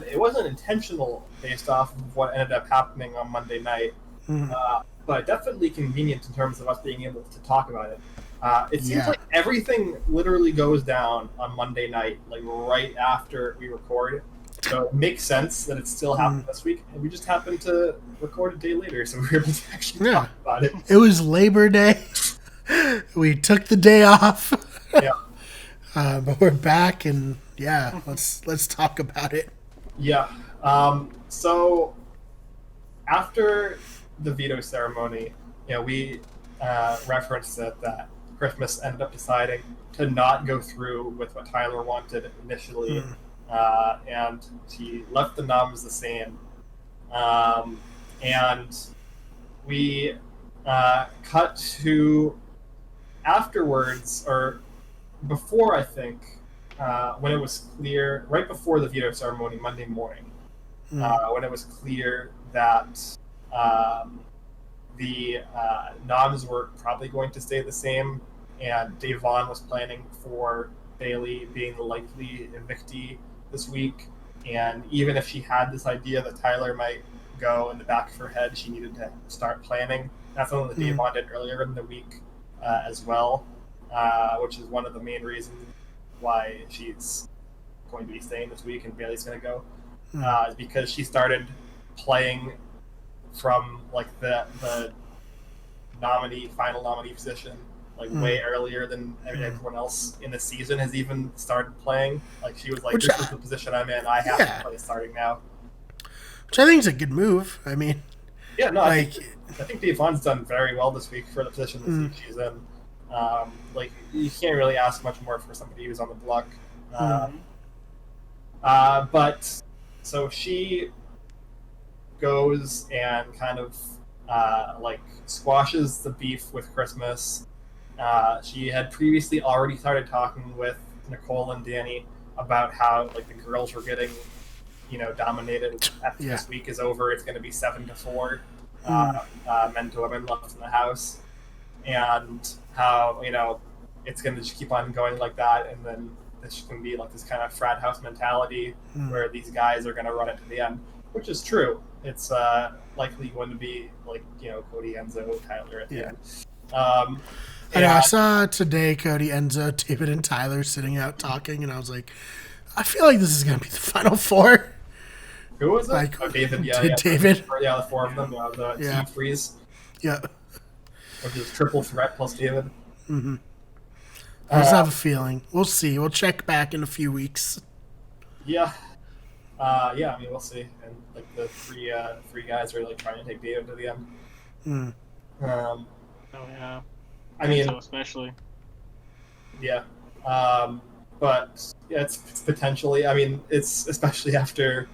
Speaker 1: it wasn't intentional based off of what ended up happening on Monday night, but definitely convenient in terms of us being able to talk about it. It seems like everything literally goes down on Monday night, like right after we record. So it makes sense that it's still happening this week, and we just happened to record a day later, so we were able to actually talk about it.
Speaker 2: It was Labor Day. We took the day off.
Speaker 1: Yeah.
Speaker 2: But we're back, and let's talk about it.
Speaker 1: Yeah. So after the veto ceremony, we referenced that Christmas ended up deciding to not go through with what Tyler wanted initially. And he left the noms the same. And we cut to afterwards, or before, I think, when it was clear, right before the veto ceremony, Monday morning, when it was clear that the noms were probably going to stay the same, and Devon was planning for Bailey being the likely evictee this week. And even if she had this idea that Tyler might go in the back of her head, she needed to start planning. That's something that Devon did earlier in the week as well, which is one of the main reasons why she's going to be staying this week and Bailey's going to go. Is because she started playing from like the final nominee position, like way earlier than everyone else in the season has even started playing. Like she was like, "This is the position I'm in. I have to play starting now."
Speaker 2: Which I think is a good move. I mean,
Speaker 1: yeah, no, I think Devon's done very well this week for the position that she's in. Like you can't really ask much more for somebody who's on the block. But so she goes and kind of like squashes the beef with Christmas. She had previously already started talking with Nicole and Danny about how like the girls were getting, dominated. After this week is over, it's going to be 7-4 men to women left in the house, and how it's going to just keep on going like that, and then this can be like this kind of frat house mentality where these guys are going to run it to the end, which is true. It's likely going to be like Cody, Enzo, Tyler at the end.
Speaker 2: I saw today Cody, Enzo, David, and Tyler sitting out talking, and I was like, I feel like this is going to be the final four.
Speaker 1: Who was it?
Speaker 2: Like,
Speaker 1: David.
Speaker 2: David.
Speaker 1: The four of them. The team freeze.
Speaker 2: Yeah.
Speaker 1: Which is triple threat plus David.
Speaker 2: Mm-hmm. I just have a feeling. We'll see. We'll check back in a few weeks.
Speaker 1: Yeah. I mean, we'll see. And like the three guys are like trying to take David to the end.
Speaker 3: Oh yeah.
Speaker 1: I mean,
Speaker 3: so especially.
Speaker 1: Yeah. But yeah, it's potentially. I mean, it's especially after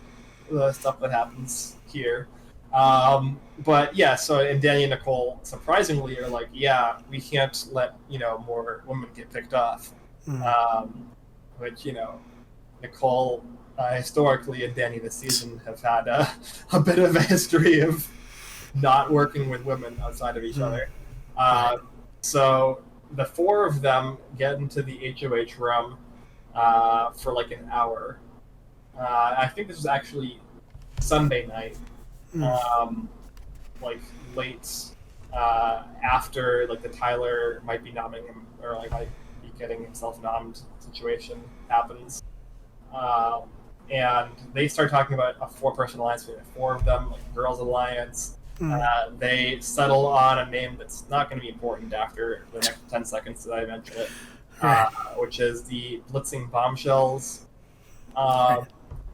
Speaker 1: the stuff that happens here. But yeah, so and Danny and Nicole surprisingly are like, yeah, we can't let more women get picked off. Which Nicole historically and Danny this season have had a bit of a history of not working with women outside of each other. So the four of them get into the HOH room for like an hour. I think this was actually Sunday night, like late after like the Tyler might be nomming him or like might be getting himself nommed situation happens. And they start talking about a 4-person alliance between the four of them, like Girls Alliance. They settle on a name that's not going to be important after the next 10 seconds that I mention it, which is the Blitzing Bombshells.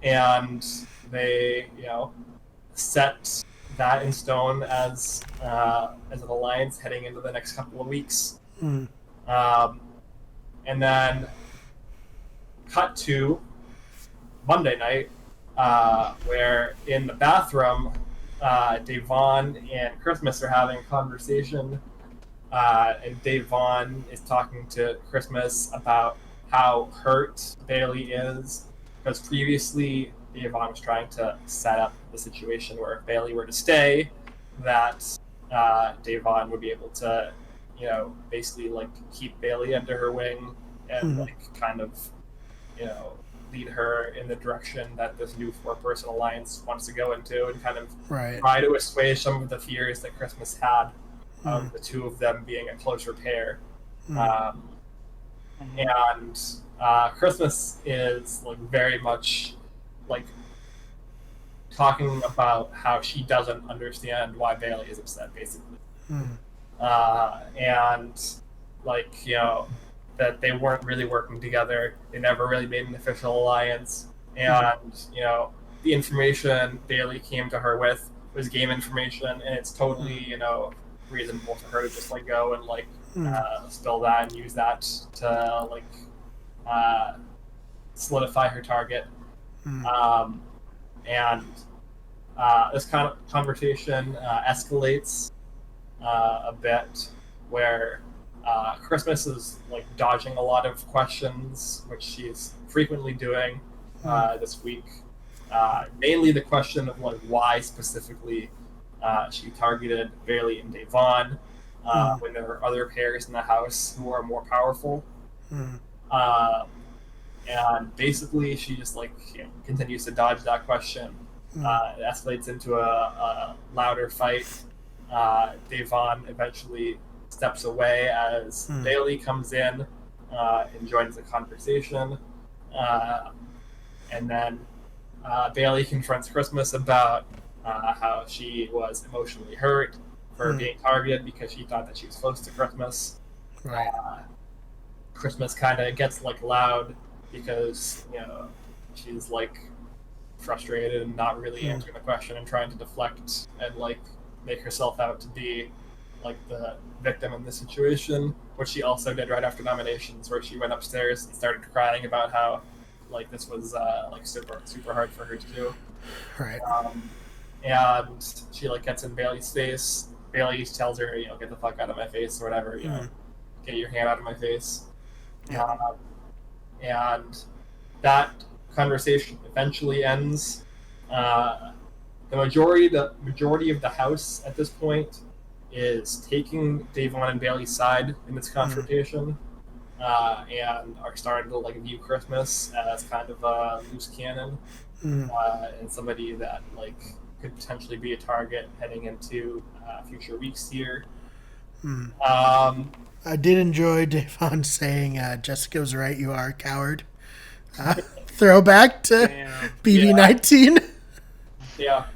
Speaker 1: And they, set that in stone as an alliance heading into the next couple of weeks. And then cut to Monday night, where in the bathroom, Devon and Christmas are having a conversation, and Devon is talking to Christmas about how hurt Bailey is, because previously Devon was trying to set up the situation where if Bailey were to stay, that Devon would be able to, basically like keep Bailey under her wing and like kind of, lead her in the direction that this new 4-person alliance wants to go into, and kind of try to assuage some of the fears that Christmas had of the two of them being a closer pair. And Christmas is like very much like talking about how she doesn't understand why Bailey is upset, basically. And like, that they weren't really working together. They never really made an official alliance. And, the information Bailey came to her with was game information, and it's totally, reasonable for her to just like go and like spill that and use that to like solidify her target. And this kind of conversation escalates a bit, where Christmas is like dodging a lot of questions, which she's frequently doing this week, Mainly the question of like why specifically she targeted Bailey and Devon when there were other pairs in the house who are more powerful. Uh, and basically, she just like continues to dodge that question. It escalates into a louder fight. Devon eventually steps away as Bailey comes in and joins the conversation. And then Bailey confronts Christmas about how she was emotionally hurt for being targeted because she thought that she was close to Christmas.
Speaker 2: Right.
Speaker 1: Christmas kind of gets like loud because she's like frustrated and not really answering the question and trying to deflect and like make herself out to be like the victim in this situation, which she also did right after nominations, where she went upstairs and started crying about how like this was like super hard for her to do.
Speaker 2: Right.
Speaker 1: And she like gets in Bailey's face. Bailey tells her, get the fuck out of my face or whatever, get your hand out of my face.
Speaker 2: Yeah.
Speaker 1: And that conversation eventually ends. The majority of the house at this point is taking Devon and Bailey's side in this confrontation, and are starting to like view Christmas as kind of a loose cannon, and somebody that like could potentially be a target heading into future weeks here.
Speaker 2: I did enjoy Devon saying, Jessica was right, you are a coward. Throwback to BB19.
Speaker 1: Yeah.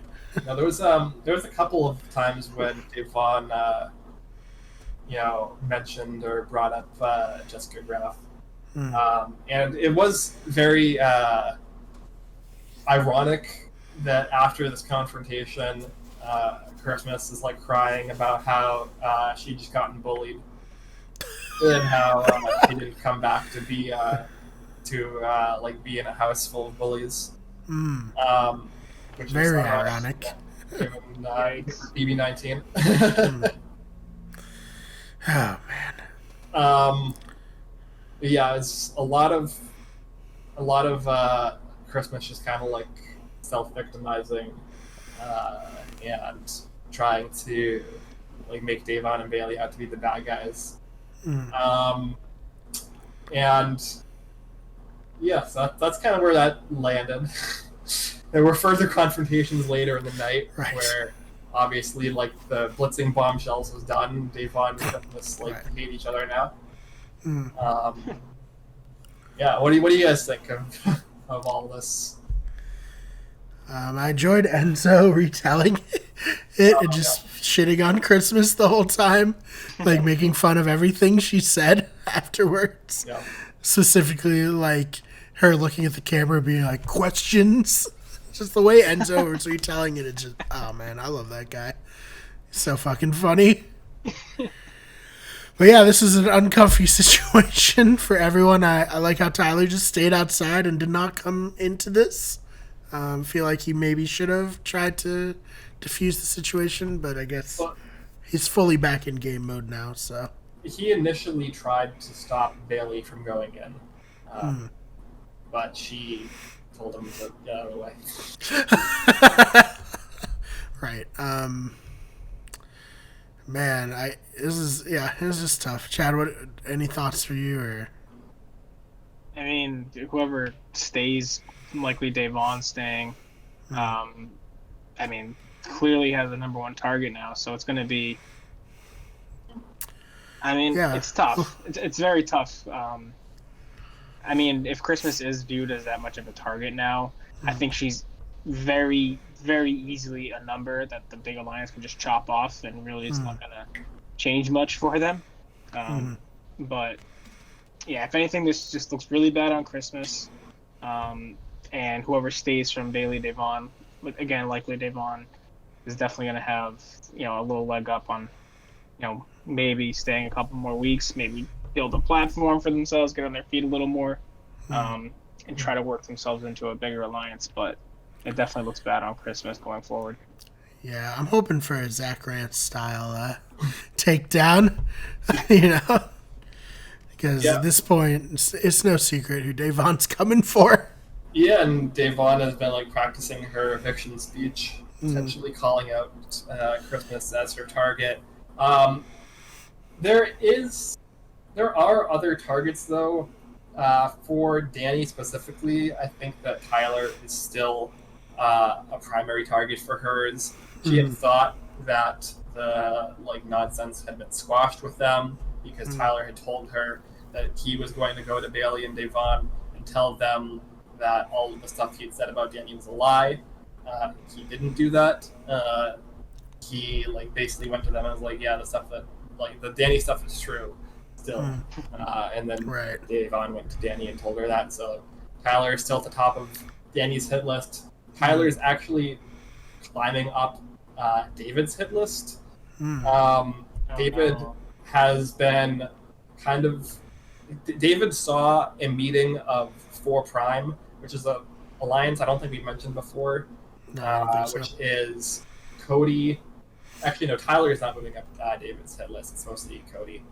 Speaker 1: Now, there was a couple of times when Devon, mentioned or brought up Jessica Graf. And it was very ironic that after this confrontation, Christmas is like crying about how she just gotten bullied and how she didn't come back to be be in a house full of bullies. Which
Speaker 2: very
Speaker 1: is
Speaker 2: ironic.
Speaker 1: Given BB19.
Speaker 2: Oh man.
Speaker 1: Yeah, it's a lot of Christmas just kind of like self-victimizing and trying to like make Devon and Bailey out to be the bad guys. And yes, that's kind of where that landed. There were further confrontations later in the night, where obviously like the blitzing bombshells was done. Devon and Christmas hate each other now. Yeah, what do you guys think of all this?
Speaker 2: I enjoyed Enzo retelling it and just shitting on Christmas the whole time, like making fun of everything she said afterwards.
Speaker 1: Yeah.
Speaker 2: Specifically, like her looking at the camera, being like, "Questions." Just the way Enzo was retelling it, it's just, oh man, I love that guy. He's so fucking funny. But yeah, this is an uncomfy situation for everyone. I like how Tyler just stayed outside and did not come into this. Feel like he maybe should have tried to diffuse the situation, but I guess he's fully back in game mode now. So
Speaker 1: he initially tried to stop Bailey from going in, but she told him to get out of the way.
Speaker 2: Right. Man, it was just tough. Chad, any thoughts for you? Or
Speaker 3: I mean, whoever stays, likely Devon staying. I mean, clearly has the number one target now, so it's going to be. I mean, it's tough. It's very tough. I mean, if Christmas is viewed as that much of a target now, I think she's very, very easily a number that the big alliance can just chop off, and really it's not going to change much for them. But yeah, if anything, this just looks really bad on Christmas. And whoever stays from Bailey Devon, again, likely Devon, is definitely going to have a little leg up on maybe staying a couple more weeks, maybe build a platform for themselves, get on their feet a little more, and try to work themselves into a bigger alliance. But it definitely looks bad on Christmas going forward.
Speaker 2: Yeah, I'm hoping for a Zach Rance style takedown, because at this point, it's no secret who Devon's coming for.
Speaker 1: Yeah, and Devon has been like practicing her eviction speech, essentially calling out Christmas as her target. Um, there is, there are other targets though. For Danny specifically, I think that Tyler is still a primary target for hers. She had thought that the like nonsense had been squashed with them because Tyler had told her that he was going to go to Bailey and Devon and tell them that all of the stuff he had said about Danny was a lie. He didn't do that. He like basically went to them and was like, "Yeah, the stuff that like the Danny stuff is true still." And then Devon went to Danny and told her that. So Tyler is still at the top of Danny's hit list. Tyler is actually climbing up David's hit list. David has been kind of. David saw a meeting of 4 Prime, which is a alliance I don't think we've mentioned before, which is Cody. Actually, no, Tyler is not moving up David's hit list. It's mostly Cody.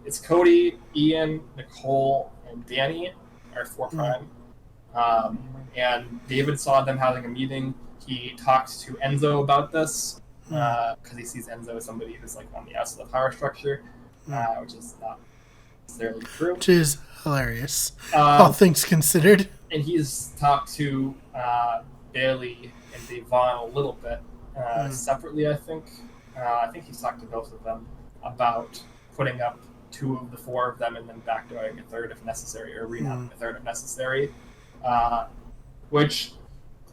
Speaker 1: It's Cody, Ian, Nicole, and Danny are 4 Prime. And David saw them having a meeting. He talked to Enzo about this because he sees Enzo as somebody who's like on the outside of the power structure, which is not necessarily true.
Speaker 2: Which is hilarious, all things considered.
Speaker 1: And he's talked to Bailey and Devon a little bit separately, I think. I think he's talked to both of them about putting up 2 of the 4 of them and then backdoing a third if necessary, or rehabbing a third if necessary. Which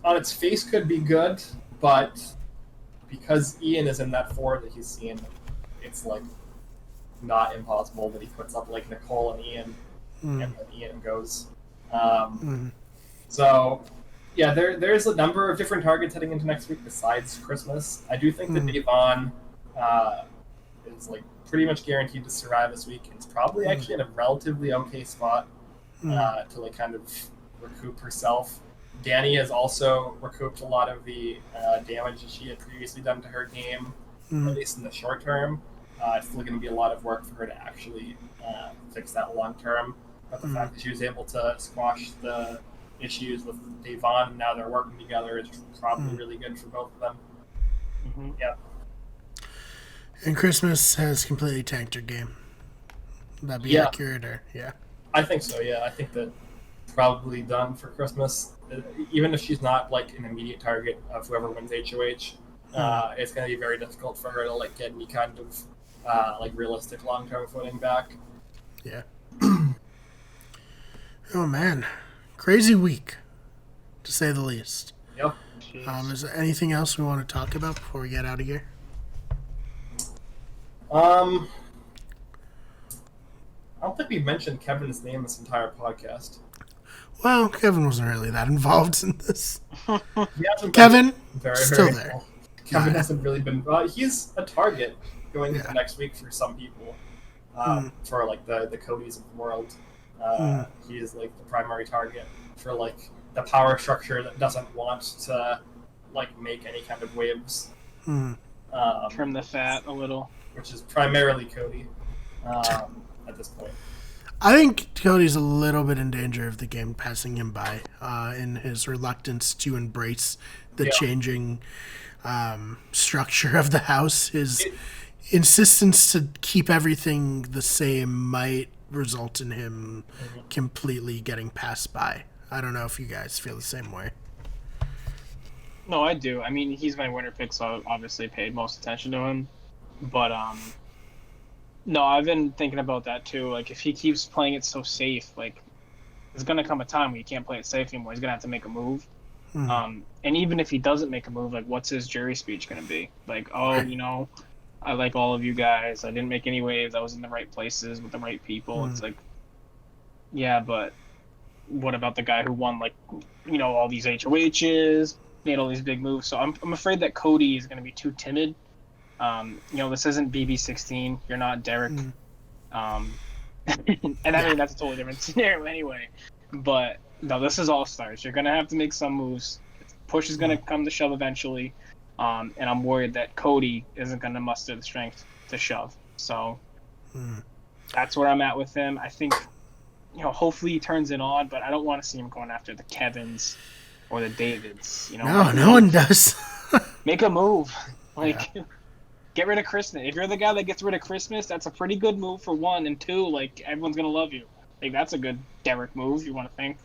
Speaker 1: on its face could be good, but because Ian is in that 4 that he's seen, it's like not impossible that he puts up like Nicole and Ian, and then Ian goes. So yeah, there's a number of different targets heading into next week besides Christmas. I do think that Devon is like pretty much guaranteed to survive this week. It's probably actually in a relatively okay spot to like kind of recoup herself. Danny has also recouped a lot of the damage that she had previously done to her game, at least in the short term. It's still going to be a lot of work for her to actually fix that long term. But the fact that she was able to squash the issues with Devon and now they're working together is probably really good for both of them. Yeah.
Speaker 2: And Christmas has completely tanked her game. Would that be accurate? Or
Speaker 1: I think so, yeah. I think that probably done for Christmas. Even if she's not like an immediate target of whoever wins HOH, it's going to be very difficult for her to like get any kind of like realistic long-term footing back.
Speaker 2: Yeah. Oh man, crazy week, to say the least.
Speaker 1: Yep.
Speaker 2: Is there anything else we want to talk about before we get out of here?
Speaker 1: I don't think we've mentioned Kevin's name this entire podcast.
Speaker 2: Well, Kevin wasn't really that involved in this.
Speaker 1: Kevin,
Speaker 2: still there.
Speaker 1: Kevin hasn't really been. He's a target going into next week for some people. For like the Codys of the world, he is like the primary target for like the power structure that doesn't want to like make any kind of waves.
Speaker 3: Trim the fat a little,
Speaker 1: which is primarily Cody at this point.
Speaker 2: I think Cody's a little bit in danger of the game passing him by in his reluctance to embrace the changing structure of the house. His insistence to keep everything the same might result in him completely getting passed by. I don't know if you guys feel the same way.
Speaker 3: No, I do. I mean, he's my winner pick, so I obviously paid most attention to him. But no, I've been thinking about that too. Like, if he keeps playing it so safe, like, there's gonna come a time where you can't play it safe anymore. He's gonna have to make a move. And even if he doesn't make a move, like, what's his jury speech gonna be? Like, oh, you know, I like all of you guys. I didn't make any waves. I was in the right places with the right people. It's like, yeah, but what about the guy who won, like, you know, all these HOHs, made all these big moves? So I'm afraid that Cody is going to be too timid. You know, this isn't BB16. You're not Derek. And I mean, that's a totally different scenario anyway. But no, this is All Stars. You're going to have to make some moves. Push is going to come to shove eventually. And I'm worried that Cody isn't going to muster the strength to shove. So that's where I'm at with him. I think hopefully he turns it on, but I don't want to see him going after the Kevins or the Davids.
Speaker 2: No, no one does.
Speaker 3: Make a move. Get rid of Christmas. If you're the guy that gets rid of Christmas, that's a pretty good move for one. And two, everyone's going to love you. That's a good Derek move, you want to think.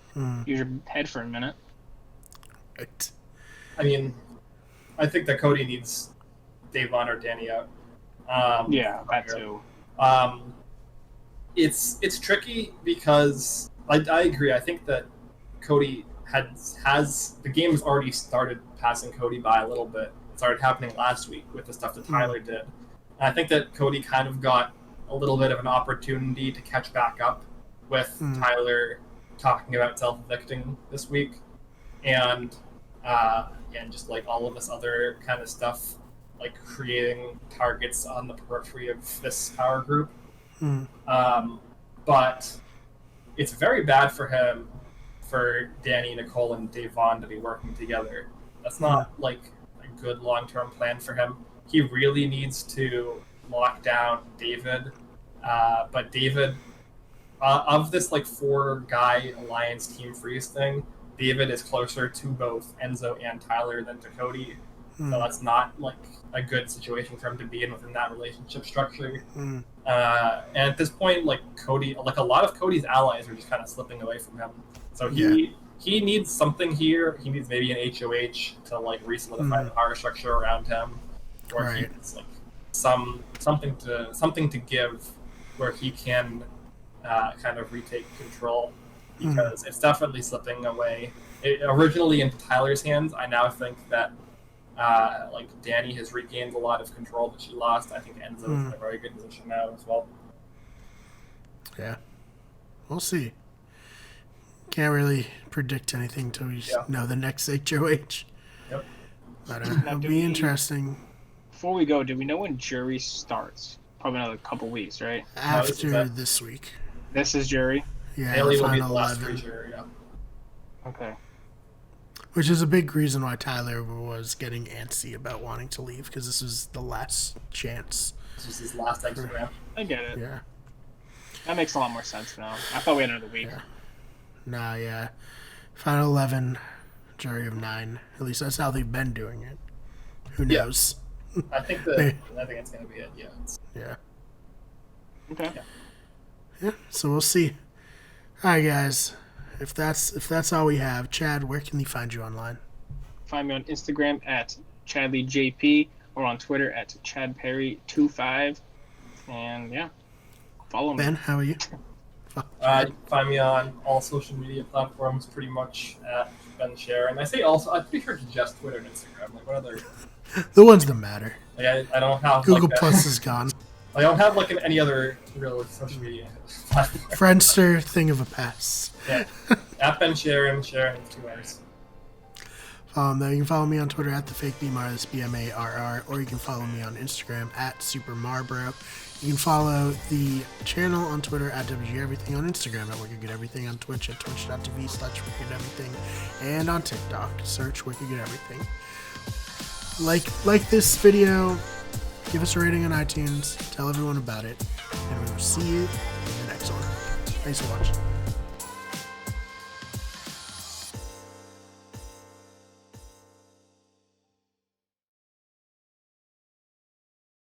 Speaker 3: Use your head for a minute.
Speaker 2: Right.
Speaker 1: I mean, I think that Cody needs Davon or Danny out.
Speaker 3: That too.
Speaker 1: It's tricky because I agree. I think that Cody has the game has already started passing Cody by a little bit. It started happening last week with the stuff that Tyler did. And I think that Cody kind of got a little bit of an opportunity to catch back up with Tyler talking about self-evicting this week, and just all of this other kind of stuff, creating targets on the periphery of this power group. But it's very bad for him, for Danny, Nicole, and Davon to be working together. That's not a good long-term plan for him. He really needs to lock down David. But David, of this 4-guy alliance team freeze thing, David is closer to both Enzo and Tyler than to Cody. So that's not a good situation for him to be in within that relationship structure. And at this point, Cody, a lot of Cody's allies are just kind of slipping away from him. So he needs something here. He needs maybe an HOH to re-solidify the power structure around him, or he needs something to give where he can kind of retake control, because it's definitely slipping away. Originally into Tyler's hands. I now think that Danny has regained a lot of control that she lost. I think Enzo is in a very good position now as well.
Speaker 2: Yeah, we'll see. Can't really predict anything until we know the next HOH.
Speaker 1: Yep.
Speaker 2: But it'll be interesting.
Speaker 3: Before we go, do we know when jury starts? Probably another couple weeks, right?
Speaker 2: After this week.
Speaker 3: This is jury?
Speaker 2: Yeah,
Speaker 1: Bailey
Speaker 2: the
Speaker 1: will be
Speaker 2: final
Speaker 1: the last
Speaker 2: 11.
Speaker 1: jury,
Speaker 3: Okay.
Speaker 2: Which is a big reason why Tyler was getting antsy about wanting to leave, because this was the last chance.
Speaker 1: This was his last exit round.
Speaker 3: I get it.
Speaker 2: Yeah.
Speaker 3: That makes a lot more sense now. I thought we had another week.
Speaker 2: Yeah. Nah, yeah. Final 11, jury of 9. At least that's how they've been doing it. Who knows?
Speaker 1: I think it's going to be it, yeah.
Speaker 2: Yeah.
Speaker 3: Okay.
Speaker 2: Yeah, so we'll see. All right, guys. If that's all we have, Chad, where can they find you online?
Speaker 3: Find me on Instagram at ChadleyJP or on Twitter at ChadPerry25. And follow me.
Speaker 2: Ben, how are you?
Speaker 1: You can find me on all social media platforms pretty much at Ben Sharon. I say also, I'm pretty sure it's just Twitter and Instagram. What other?
Speaker 2: The ones that matter.
Speaker 1: I don't have
Speaker 2: Google Plus is gone.
Speaker 1: I don't have any other real social media platform.
Speaker 2: Friendster, thing of a past.
Speaker 1: Yeah. At Ben Sharon with 2 R's.
Speaker 2: You can follow me on Twitter at @thefakeBMar, that's BMARR, or you can follow me on Instagram at SuperMarbro. You can follow the channel on Twitter at WGEverything, on Instagram at WickedGoodEverything, on Twitch at twitch.tv/WickedEverything, and on TikTok, search WickedGoodEverything. Like this video, give us a rating on iTunes, tell everyone about it, and we will see you in the next one. Thanks for watching.